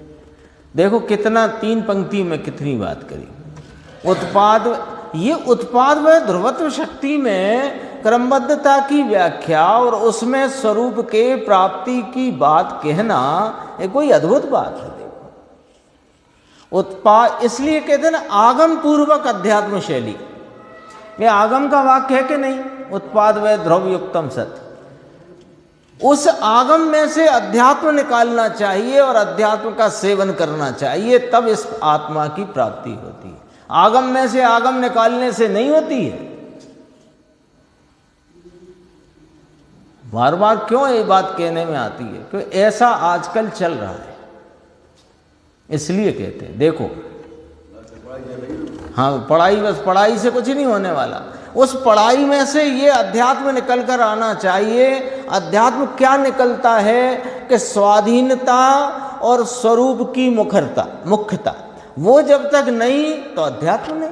देखो कितना 3 पंक्ति में कितनी बात करी। उत्पाद व ध्रुवत्व शक्ति में क्रमबद्धता की व्याख्या और उसमें स्वरूप के प्राप्ति की बात कहना ये कोई अद्भुत बात है। देखो, उत्पाद इसलिए कहते हैं ना आगम पूर्वक अध्यात्म शैली। ये आगम का वाक्य है कि नहीं? उत्पाद व ध्रुव युक्तम सत। उस आगम में से अध्यात्म निकालना चाहिए और अध्यात्म का सेवन करना चाहिए, तब इस आत्मा की प्राप्ति होती है। आगम में से आगम निकालने से नहीं होती है। बार बार क्यों ये बात कहने में आती है? क्योंकि ऐसा आजकल चल रहा है, इसलिए कहते हैं। देखो, हाँ, पढ़ाई, बस पढ़ाई से कुछ नहीं होने वाला। उस पढ़ाई में से ये अध्यात्म निकल कर आना चाहिए। अध्यात्म क्या निकलता है कि स्वाधीनता और स्वरूप की मुख्यता, वो जब तक नहीं तो अध्यात्म नहीं।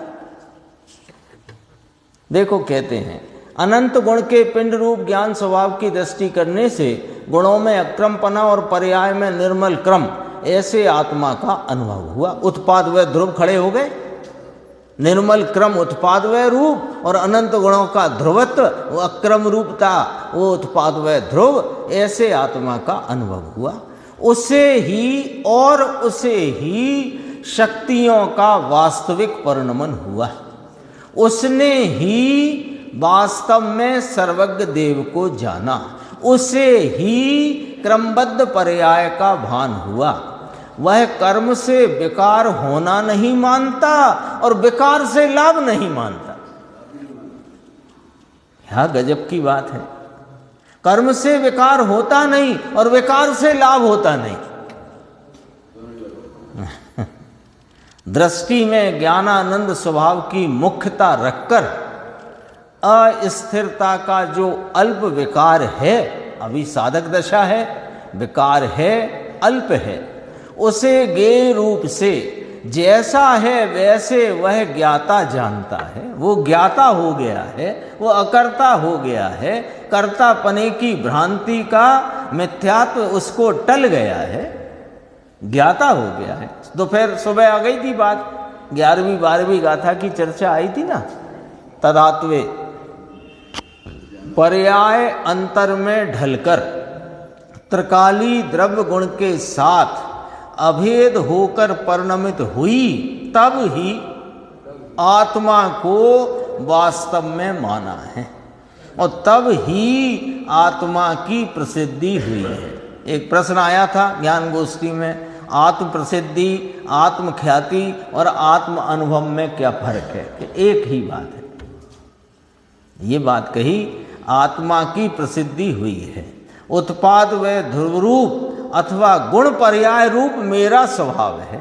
देखो, कहते हैं अनंत गुण के पिंड रूप ज्ञान स्वभाव की दृष्टि करने से गुणों में अक्रमपना और पर्याय में निर्मल क्रम, ऐसे आत्मा का अनुभव हुआ। उत्पाद व ध्रुव खड़े हो गए, निर्मल क्रम उत्पाद व रूप और अनंत गुणों का ध्रुवत्व, वो अक्रम रूपता, वो उत्पाद व ध्रुव, ऐसे आत्मा का अनुभव हुआ। उसे ही शक्तियों का वास्तविक परिणमन हुआ। उसने ही वास्तव में सर्वज्ञ देव को जाना, उसे ही क्रमबद्ध पर्याय का भान हुआ। वह कर्म से विकार होना नहीं मानता और विकार से लाभ नहीं मानता। यह गजब की बात है। कर्म से विकार होता नहीं और विकार से लाभ होता नहीं। दृष्टि में ज्ञानानंद स्वभाव की मुख्यता रखकर अस्थिरता का जो अल्प विकार है, अभी साधक दशा है, विकार है, अल्प है, उसे ज्ञेय रूप से जैसा है वैसे वह ज्ञाता जानता है। वो ज्ञाता हो गया है, वो अकर्ता हो गया है, कर्तापने की भ्रांति का मिथ्यात्व उसको टल गया है, ज्ञाता हो गया है। दोपहर सुबह आ गई थी बात, 11वीं 12वीं गाथा की चर्चा आई थी ना। तदात्वे पर्याय अंतर में ढलकर त्रिकाली द्रव्य गुण के साथ अभेद होकर परिणमित हुई, तब ही आत्मा को वास्तव में माना है और तब ही आत्मा की प्रसिद्धि हुई है। एक प्रश्न आया था ज्ञान गोष्ठी में, आत्म प्रसिद्धि, आत्म ख्याति और आत्म अनुभव में क्या फर्क है? कि एक ही बात है। ये बात कही, आत्मा की प्रसिद्धि हुई है। उत्पाद व ध्रुव रूप अथवा गुण पर्याय रूप मेरा स्वभाव है।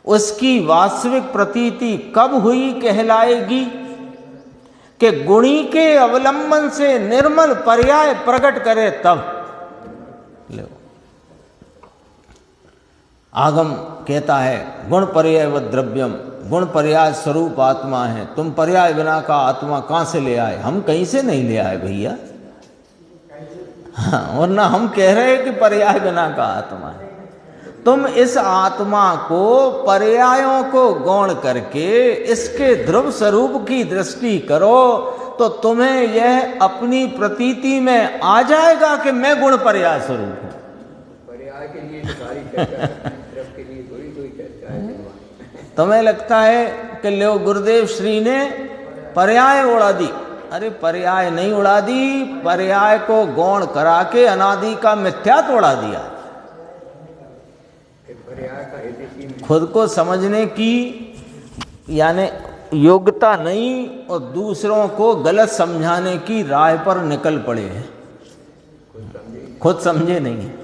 उसकी वास्तविक प्रतीति कब हुई कहलाएगी? कि गुणी के अवलंबन से निर्मल पर्याय प्रकट करे तब। लो, आगम कहता है गुण पर्याय व द्रव्यम, गुण पर्याय स्वरूप आत्मा है। तुम पर्याय बिना का आत्मा कहां से ले आए? हम कहीं से नहीं ले आए भैया। हाँ, वरना हम कह रहे हैं कि पर्याय बिना का आत्मा है। तुम इस आत्मा को पर्यायों को गौण करके इसके ध्रुव स्वरूप की दृष्टि करो तो तुम्हें यह अपनी प्रतीति में आ जाएगा कि मैं गुण पर्याय स्वरूप हूं। पर्याय के लिए सारी चर्चा, ध्रुव के लिए थोड़ी कोई चर्चा है। तुम्हें लगता है कि लो गुरुदेव श्री ने पर्याय उड़ा दी। अरे पर्याय नहीं उड़ा दी, पर्याय को गौण करा के अनादि का मिथ्यात्व उड़ा दिया। खुद को समझने की यानी योग्यता नहीं और दूसरों को गलत समझाने की राह पर निकल पड़े हैं, खुद समझे नहीं है।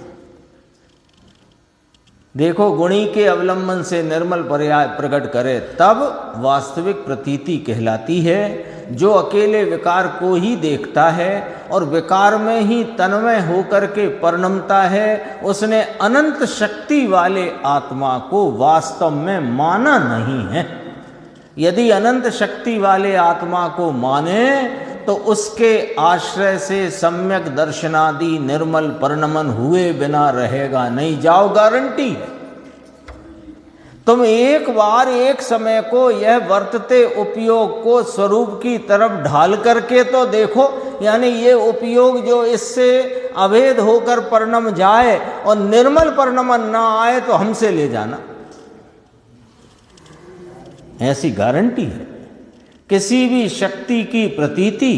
देखो, गुणी के अवलंबन से निर्मल पर्याय प्रकट करे तब वास्तविक प्रतीति कहलाती है। जो अकेले विकार को ही देखता है और विकार में ही तन्मय होकर के परिणमता है, उसने अनंत शक्ति वाले आत्मा को वास्तव में माना नहीं है। यदि अनंत शक्ति वाले आत्मा को माने तो उसके आश्रय से सम्यक दर्शनादि निर्मल परिणमन हुए बिना रहेगा नहीं। जाओ, गारंटी है। तुम एक बार एक समय को यह वर्तते उपयोग को स्वरूप की तरफ ढाल करके तो देखो, यानी ये उपयोग जो इससे अभेद होकर परिणम जाए और निर्मल परिणमन ना आए तो हमसे ले जाना, ऐसी गारंटी है। किसी भी शक्ति की प्रतीति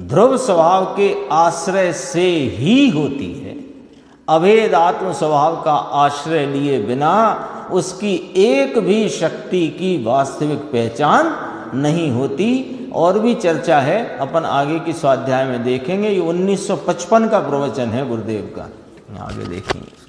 ध्रुव स्वभाव के आश्रय से ही होती है। अभेद आत्म स्वभाव का आश्रय लिए बिना उसकी एक भी शक्ति की वास्तविक पहचान नहीं होती। और भी चर्चा है, अपन आगे की स्वाध्याय में देखेंगे। ये 1955 का प्रवचन है गुरुदेव का, आगे देखेंगे।